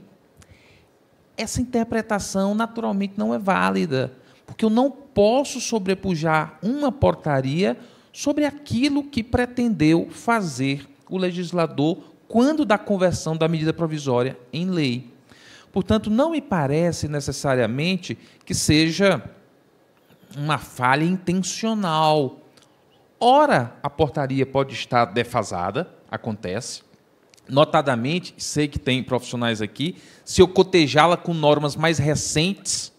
essa interpretação, naturalmente, não é válida, porque eu não posso sobrepujar uma portaria sobre aquilo que pretendeu fazer o legislador quando da conversão da medida provisória em lei. Portanto, não me parece necessariamente que seja uma falha intencional. Ora, a portaria pode estar defasada, acontece. Notadamente, sei que tem profissionais aqui, se eu cotejá-la com normas mais recentes,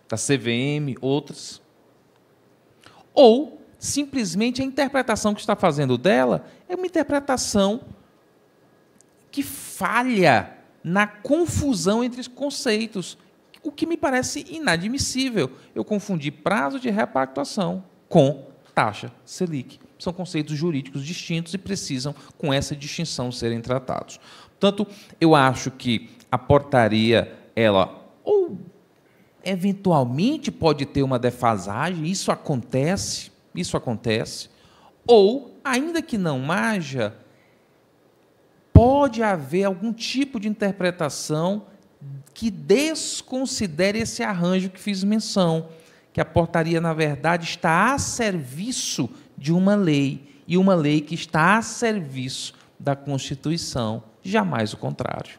da CVM, outras, ou simplesmente a interpretação que está fazendo dela é uma interpretação que falha na confusão entre os conceitos, o que me parece inadmissível. Eu confundi prazo de repactuação com taxa Selic. São conceitos jurídicos distintos e precisam, com essa distinção, serem tratados. Portanto, eu acho que a portaria, ela, ou eventualmente pode ter uma defasagem, isso acontece, ou, ainda que não haja, pode haver algum tipo de interpretação que desconsidere esse arranjo que fiz menção, que a portaria, na verdade, está a serviço de uma lei, e uma lei que está a serviço da Constituição, jamais o contrário.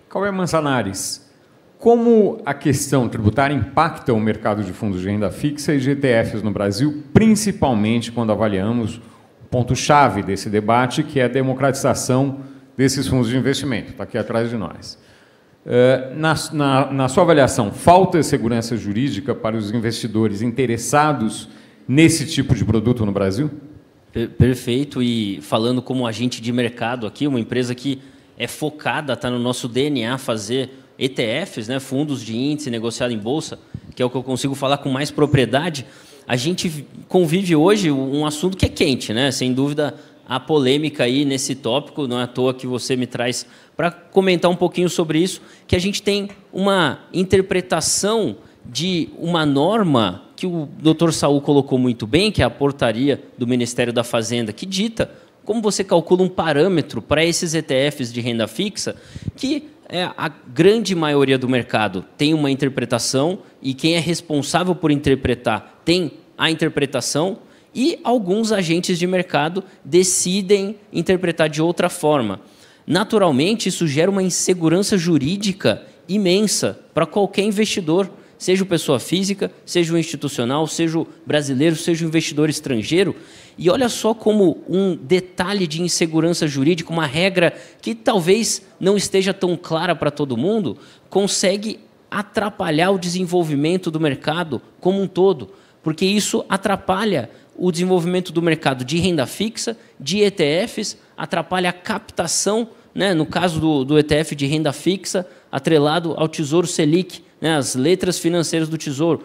Cauê Manzanares, como a questão tributária impacta o mercado de fundos de renda fixa e de ETFs no Brasil, principalmente quando avaliamos o ponto-chave desse debate, que é a democratização desses fundos de investimento? Está aqui atrás de nós. Na sua avaliação, falta segurança jurídica para os investidores interessados nesse tipo de produto no Brasil? Perfeito. E falando como agente de mercado aqui, uma empresa que é focada, está no nosso DNA fazer ETFs, né, fundos de índice negociado em bolsa, que é o que eu consigo falar com mais propriedade, a gente convive hoje um assunto que é quente, né? Sem dúvida, a polêmica aí nesse tópico, não é à toa que você me traz para comentar um pouquinho sobre isso, que a gente tem uma interpretação de uma norma que o Dr. Saul colocou muito bem, que é a portaria do Ministério da Fazenda, que dita como você calcula um parâmetro para esses ETFs de renda fixa, que a grande maioria do mercado tem uma interpretação e quem é responsável por interpretar tem a interpretação e alguns agentes de mercado decidem interpretar de outra forma. Naturalmente, isso gera uma insegurança jurídica imensa para qualquer investidor, seja o pessoa física, seja o institucional, seja o brasileiro, seja o investidor estrangeiro. E olha só como um detalhe de insegurança jurídica, uma regra que talvez não esteja tão clara para todo mundo, consegue atrapalhar o desenvolvimento do mercado como um todo, porque isso atrapalha o desenvolvimento do mercado de renda fixa, de ETFs, atrapalha a captação, né, no caso do ETF de renda fixa, atrelado ao Tesouro Selic, né, as letras financeiras do Tesouro.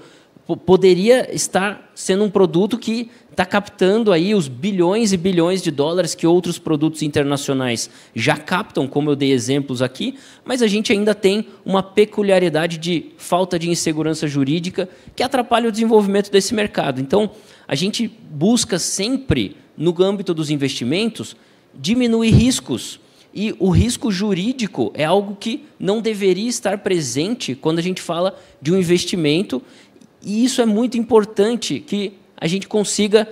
poderia estar sendo um produto que está captando aí os bilhões e bilhões de dólares que outros produtos internacionais já captam, como eu dei exemplos aqui, mas a gente ainda tem uma peculiaridade de falta de insegurança jurídica que atrapalha o desenvolvimento desse mercado. Então, a gente busca sempre, no âmbito dos investimentos, diminuir riscos. E o risco jurídico é algo que não deveria estar presente quando a gente fala de um investimento. E isso é muito importante, que a gente consiga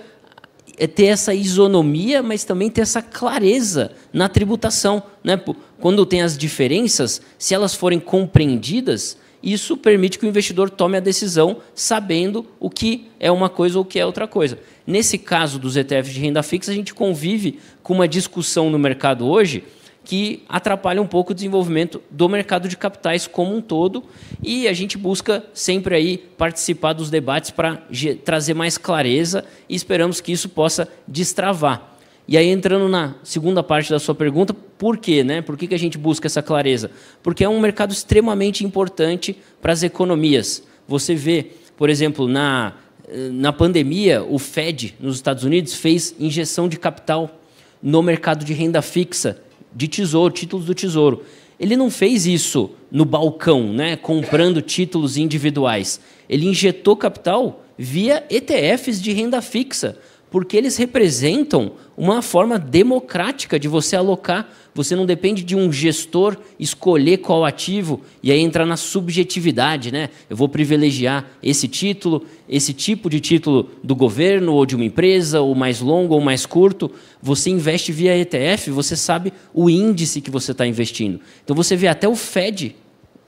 ter essa isonomia, mas também ter essa clareza na tributação, né? Quando tem as diferenças, se elas forem compreendidas, isso permite que o investidor tome a decisão sabendo o que é uma coisa ou o que é outra coisa. Nesse caso dos ETFs de renda fixa, a gente convive com uma discussão no mercado hoje que atrapalha um pouco o desenvolvimento do mercado de capitais como um todo, e a gente busca sempre aí participar dos debates para trazer mais clareza, e esperamos que isso possa destravar. E aí, entrando na segunda parte da sua pergunta, por quê, né? Por que a gente busca essa clareza? Porque é um mercado extremamente importante para as economias. Você vê, por exemplo, na pandemia, o Fed, nos Estados Unidos, fez injeção de capital no mercado de renda fixa, de tesouro, títulos do tesouro. Ele não fez isso no balcão, né, comprando títulos individuais. Ele injetou capital via ETFs de renda fixa, porque eles representam uma forma democrática de você alocar. Você não depende de um gestor escolher qual ativo e aí entrar na subjetividade, né? Eu vou privilegiar esse título, esse tipo de título do governo ou de uma empresa, ou mais longo ou mais curto. Você investe via ETF, você sabe o índice que você está investindo. Então você vê até o Fed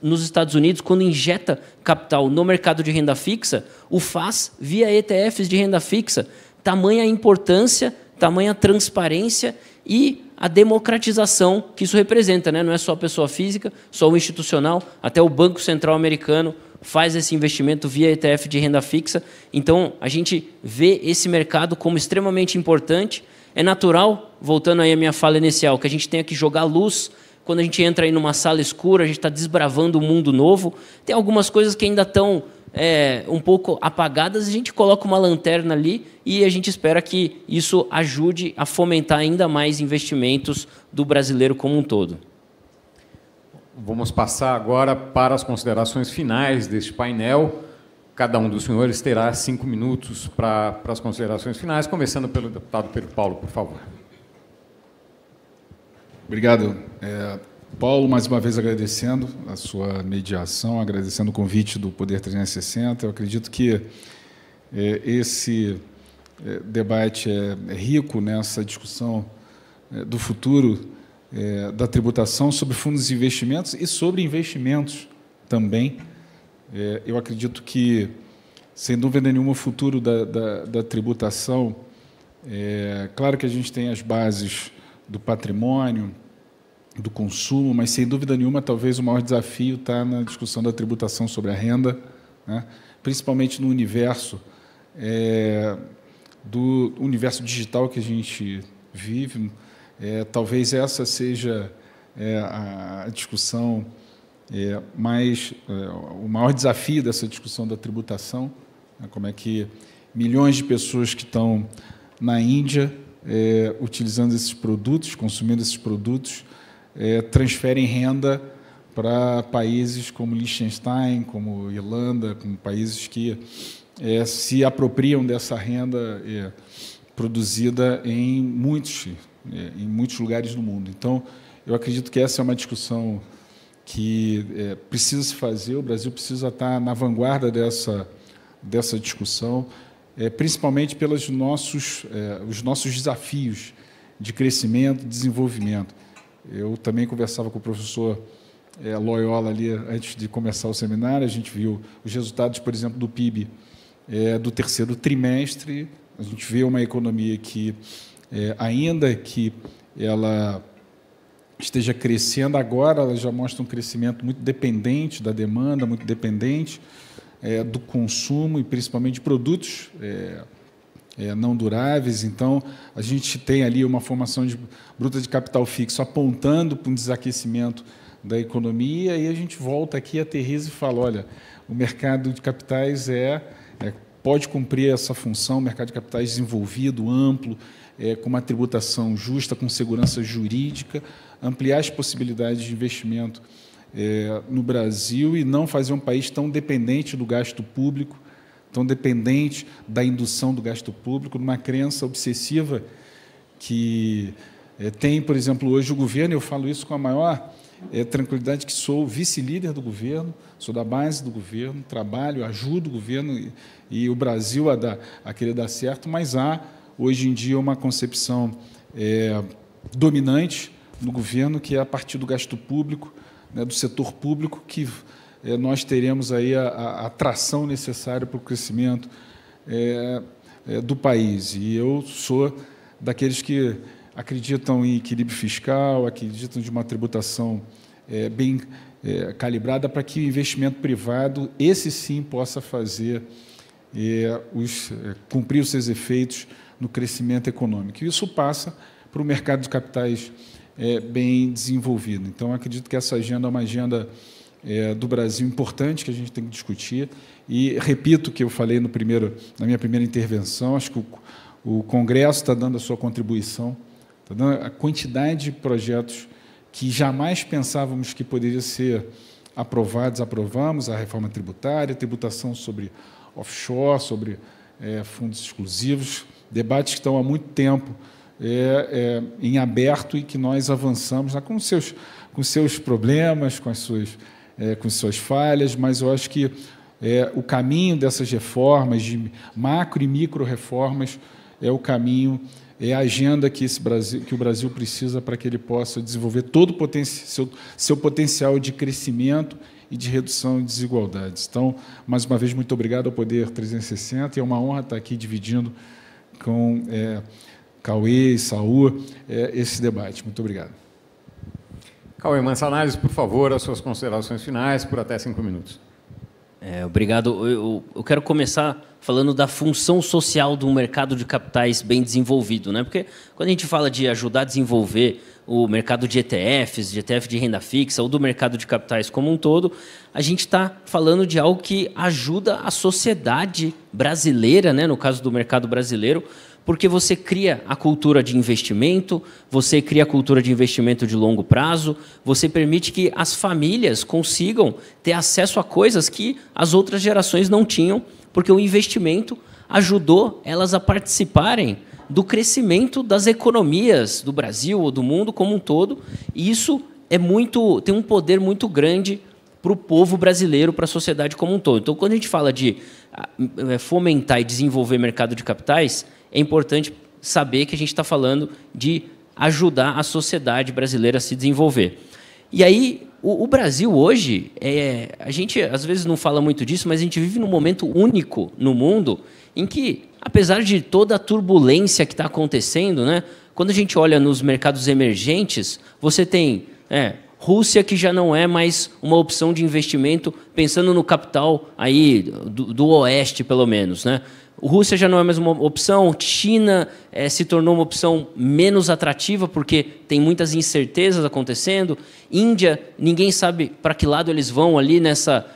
nos Estados Unidos, quando injeta capital no mercado de renda fixa, o faz via ETFs de renda fixa. Tamanha importância, tamanha transparência e a democratização que isso representa, né? Não é só a pessoa física, só o institucional, até o Banco Central americano faz esse investimento via ETF de renda fixa. Então, a gente vê esse mercado como extremamente importante. É natural, voltando aí à minha fala inicial, que a gente tenha que jogar luz. Quando a gente entra aí numa sala escura, a gente está desbravando um mundo novo. Tem algumas coisas que ainda estão um pouco apagadas, a gente coloca uma lanterna ali e a gente espera que isso ajude a fomentar ainda mais investimentos do brasileiro como um todo. Vamos passar agora para as considerações finais deste painel. Cada um dos senhores terá 5 minutos para as considerações finais, começando pelo deputado Pedro Paulo, por favor. Obrigado. Paulo, mais uma vez agradecendo a sua mediação, agradecendo o convite do Poder 360. Eu acredito que esse debate é rico nessa discussão do futuro da tributação sobre fundos de investimentos e sobre investimentos também. Eu acredito que, sem dúvida nenhuma, o futuro da tributação, claro que a gente tem as bases do patrimônio, do consumo, mas, sem dúvida nenhuma, talvez o maior desafio está na discussão da tributação sobre a renda, né? Principalmente no universo do universo digital que a gente vive. Talvez essa seja a discussão o maior desafio dessa discussão da tributação, né? Como é que milhões de pessoas que estão na Índia utilizando esses produtos, consumindo esses produtos, transferem renda para países como Liechtenstein, como Irlanda, como países que se apropriam dessa renda produzida em muitos lugares do mundo. Então, eu acredito que essa é uma discussão que precisa se fazer. O Brasil precisa estar na vanguarda dessa discussão, principalmente pelos os nossos desafios de crescimento e desenvolvimento. Eu também conversava com o professor Loyola ali antes de começar o seminário. A gente viu os resultados, por exemplo, do PIB do terceiro trimestre. A gente vê uma economia que, ainda que ela esteja crescendo agora, ela já mostra um crescimento muito dependente da demanda, muito dependente do consumo e principalmente de produtos não duráveis. Então, a gente tem ali uma formação bruta de capital fixo apontando para um desaquecimento da economia, e a gente volta aqui, aterriza e fala, olha, o mercado de capitais pode cumprir essa função, o mercado de capitais desenvolvido, amplo, com uma tributação justa, com segurança jurídica, ampliar as possibilidades de investimento no Brasil e não fazer um país tão dependente do gasto público, tão dependente da indução do gasto público, numa crença obsessiva que tem, por exemplo, hoje o governo, eu falo isso com a maior tranquilidade, que sou vice-líder do governo, sou da base do governo, trabalho, ajudo o governo e o Brasil a querer dar certo, mas há, hoje em dia, uma concepção dominante no governo, que é a partir do gasto público, né, do setor público, que nós teremos aí a atração necessária para o crescimento do país. E eu sou daqueles que acreditam em equilíbrio fiscal, acreditam de uma tributação bem calibrada para que o investimento privado, esse sim, possa fazer cumprir os seus efeitos no crescimento econômico. E isso passa para o mercado de capitais bem desenvolvido. Então, acredito que essa agenda é uma agenda do Brasil importante, que a gente tem que discutir. E repito o que eu falei na minha primeira intervenção, acho que o Congresso está dando a sua contribuição, está dando a quantidade de projetos que jamais pensávamos que poderiam ser aprovados, aprovamos, a reforma tributária, a tributação sobre offshore, sobre fundos exclusivos, debates que estão há muito tempo em aberto e que nós avançamos com seus problemas, com suas falhas, mas eu acho que o caminho dessas reformas, de macro e micro reformas, é o caminho, é a agenda que o Brasil precisa para que ele possa desenvolver todo o seu potencial de crescimento e de redução de desigualdades. Então, mais uma vez, muito obrigado ao Poder 360, e é uma honra estar aqui dividindo com Cauê e Saúl esse debate. Muito obrigado. Cauê Mançanares, por favor, as suas considerações finais, por até 5 minutos. Obrigado. Eu quero começar falando da função social do mercado de capitais bem desenvolvido, né? Porque quando a gente fala de ajudar a desenvolver o mercado de ETFs, de ETF de renda fixa, ou do mercado de capitais como um todo, a gente está falando de algo que ajuda a sociedade brasileira, né? No caso do mercado brasileiro, porque você cria a cultura de investimento, você cria a cultura de investimento de longo prazo, você permite que as famílias consigam ter acesso a coisas que as outras gerações não tinham, porque o investimento ajudou elas a participarem do crescimento das economias do Brasil ou do mundo como um todo, e isso tem um poder muito grande para o povo brasileiro, para a sociedade como um todo. Então, quando a gente fala de fomentar e desenvolver mercado de capitais, é importante saber que a gente está falando de ajudar a sociedade brasileira a se desenvolver. E aí, o Brasil hoje, a gente às vezes não fala muito disso, mas a gente vive num momento único no mundo em que, apesar de toda a turbulência que está acontecendo, né, quando a gente olha nos mercados emergentes, você tem Rússia, que já não é mais uma opção de investimento, pensando no capital aí do Oeste, pelo menos, né? Rússia já não é mais uma opção, China se tornou uma opção menos atrativa, porque tem muitas incertezas acontecendo, Índia, ninguém sabe para que lado eles vão ali nessa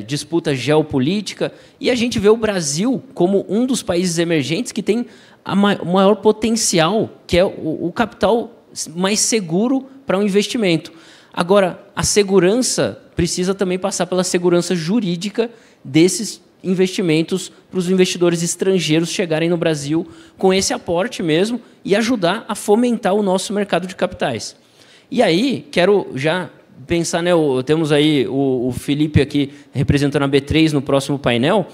disputa geopolítica, e a gente vê o Brasil como um dos países emergentes que tem o maior potencial, que é o capital mais seguro para um investimento. Agora, a segurança precisa também passar pela segurança jurídica desses investimentos para os investidores estrangeiros chegarem no Brasil com esse aporte mesmo e ajudar a fomentar o nosso mercado de capitais. E aí, quero já pensar, né, temos aí o Felipe aqui representando a B3 no próximo painel,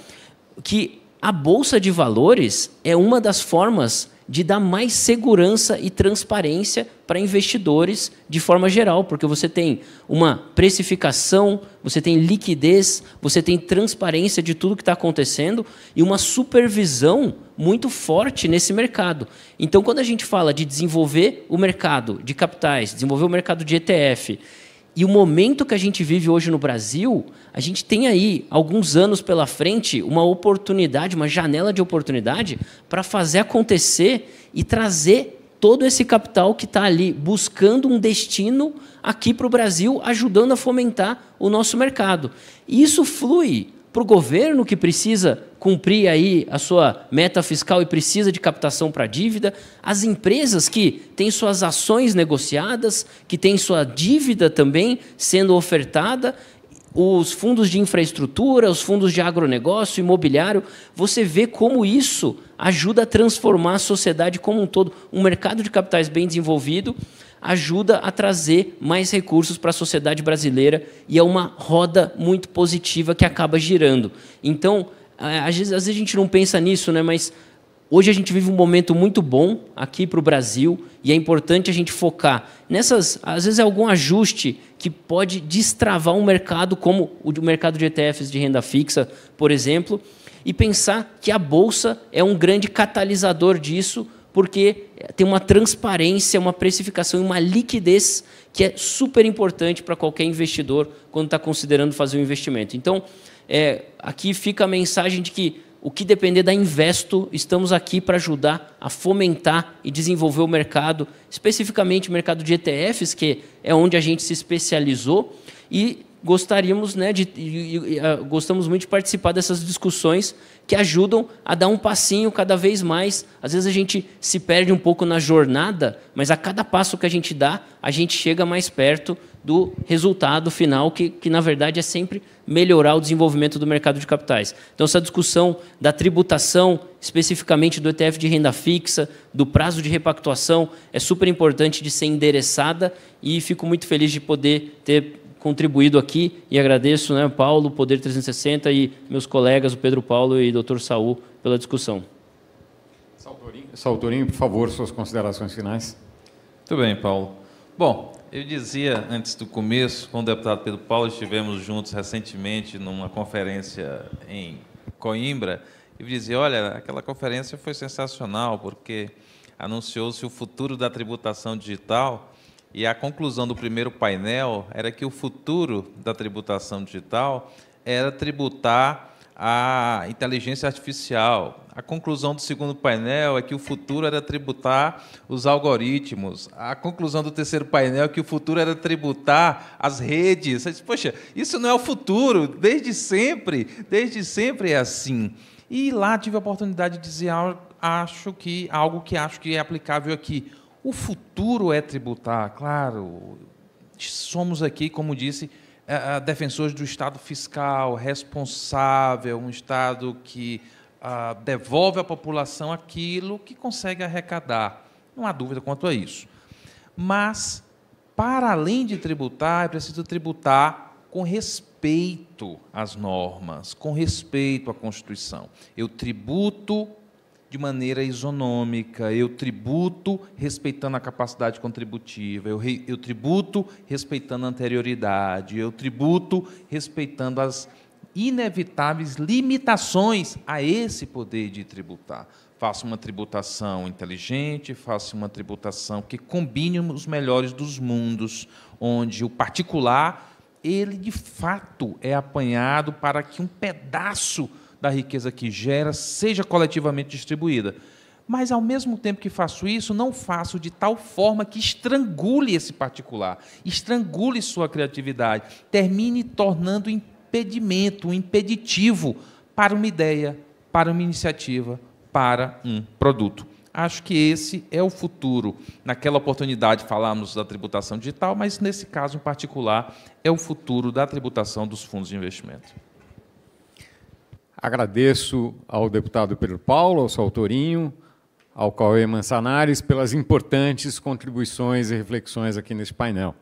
que a Bolsa de Valores é uma das formas de dar mais segurança e transparência para investidores de forma geral, porque você tem uma precificação, você tem liquidez, você tem transparência de tudo que está acontecendo e uma supervisão muito forte nesse mercado. Então, quando a gente fala de desenvolver o mercado de capitais, desenvolver o mercado de ETF, e o momento que a gente vive hoje no Brasil, a gente tem aí, alguns anos pela frente, uma oportunidade, uma janela de oportunidade para fazer acontecer e trazer todo esse capital que está ali buscando um destino aqui para o Brasil, ajudando a fomentar o nosso mercado. E isso flui para o governo, que precisa cumprir aí a sua meta fiscal e precisa de captação para dívida, as empresas que têm suas ações negociadas, que têm sua dívida também sendo ofertada, os fundos de infraestrutura, os fundos de agronegócio, imobiliário, você vê como isso ajuda a transformar a sociedade como um todo. Um mercado de capitais bem desenvolvido ajuda a trazer mais recursos para a sociedade brasileira e é uma roda muito positiva que acaba girando. Então, às vezes a gente não pensa nisso, né? Mas hoje a gente vive um momento muito bom aqui para o Brasil e é importante a gente focar nessas, às vezes, algum ajuste que pode destravar um mercado como o mercado de ETFs de renda fixa, por exemplo, e pensar que a Bolsa é um grande catalisador disso, porque tem uma transparência, uma precificação e uma liquidez que é super importante para qualquer investidor quando está considerando fazer um investimento. Então, aqui fica a mensagem de que o que depender da Investo, estamos aqui para ajudar a fomentar e desenvolver o mercado, especificamente o mercado de ETFs, que é onde a gente se especializou, e gostaríamos, né, gostamos muito de participar dessas discussões que ajudam a dar um passinho cada vez mais. Às vezes a gente se perde um pouco na jornada, mas a cada passo que a gente dá, a gente chega mais perto do resultado final, que na verdade é sempre melhorar o desenvolvimento do mercado de capitais. Então, essa discussão da tributação, especificamente do ETF de renda fixa, do prazo de repactuação, é super importante de ser endereçada e fico muito feliz de poder ter contribuído aqui e agradeço, né, Paulo, Poder 360 e meus colegas, o Pedro Paulo e o Dr. Saul, pela discussão. Saltorinho, por favor, suas considerações finais. Muito bem, Paulo. Bom, eu dizia antes do começo, com o deputado Pedro Paulo, estivemos juntos recentemente numa conferência em Coimbra, e dizia, olha, aquela conferência foi sensacional, porque anunciou-se o futuro da tributação digital. E a conclusão do primeiro painel era que o futuro da tributação digital era tributar a inteligência artificial. A conclusão do segundo painel é que o futuro era tributar os algoritmos. A conclusão do terceiro painel é que o futuro era tributar as redes. Você diz, poxa, isso não é o futuro, desde sempre é assim. E lá tive a oportunidade de dizer algo que acho que é aplicável aqui. O futuro é tributar, claro. Somos aqui, como disse, defensores do Estado fiscal, responsável, um Estado que devolve à população aquilo que consegue arrecadar. Não há dúvida quanto a isso. Mas, para além de tributar, é preciso tributar com respeito às normas, com respeito à Constituição. Eu tributo de maneira isonômica, eu tributo respeitando a capacidade contributiva, eu tributo respeitando a anterioridade, eu tributo respeitando as inevitáveis limitações a esse poder de tributar. Faço uma tributação inteligente, faço uma tributação que combine os melhores dos mundos, onde o particular, ele de fato é apanhado para que um pedaço da riqueza que gera seja coletivamente distribuída. Mas, ao mesmo tempo que faço isso, não faço de tal forma que estrangule esse particular, estrangule sua criatividade, termine tornando impedimento, um impeditivo para uma ideia, para uma iniciativa, para um produto. Acho que esse é o futuro. Naquela oportunidade falamos da tributação digital, mas, nesse caso em particular, é o futuro da tributação dos fundos de investimento. Agradeço ao deputado Pedro Paulo, ao Saltorinho, ao Cauê Mansanares, pelas importantes contribuições e reflexões aqui nesse painel.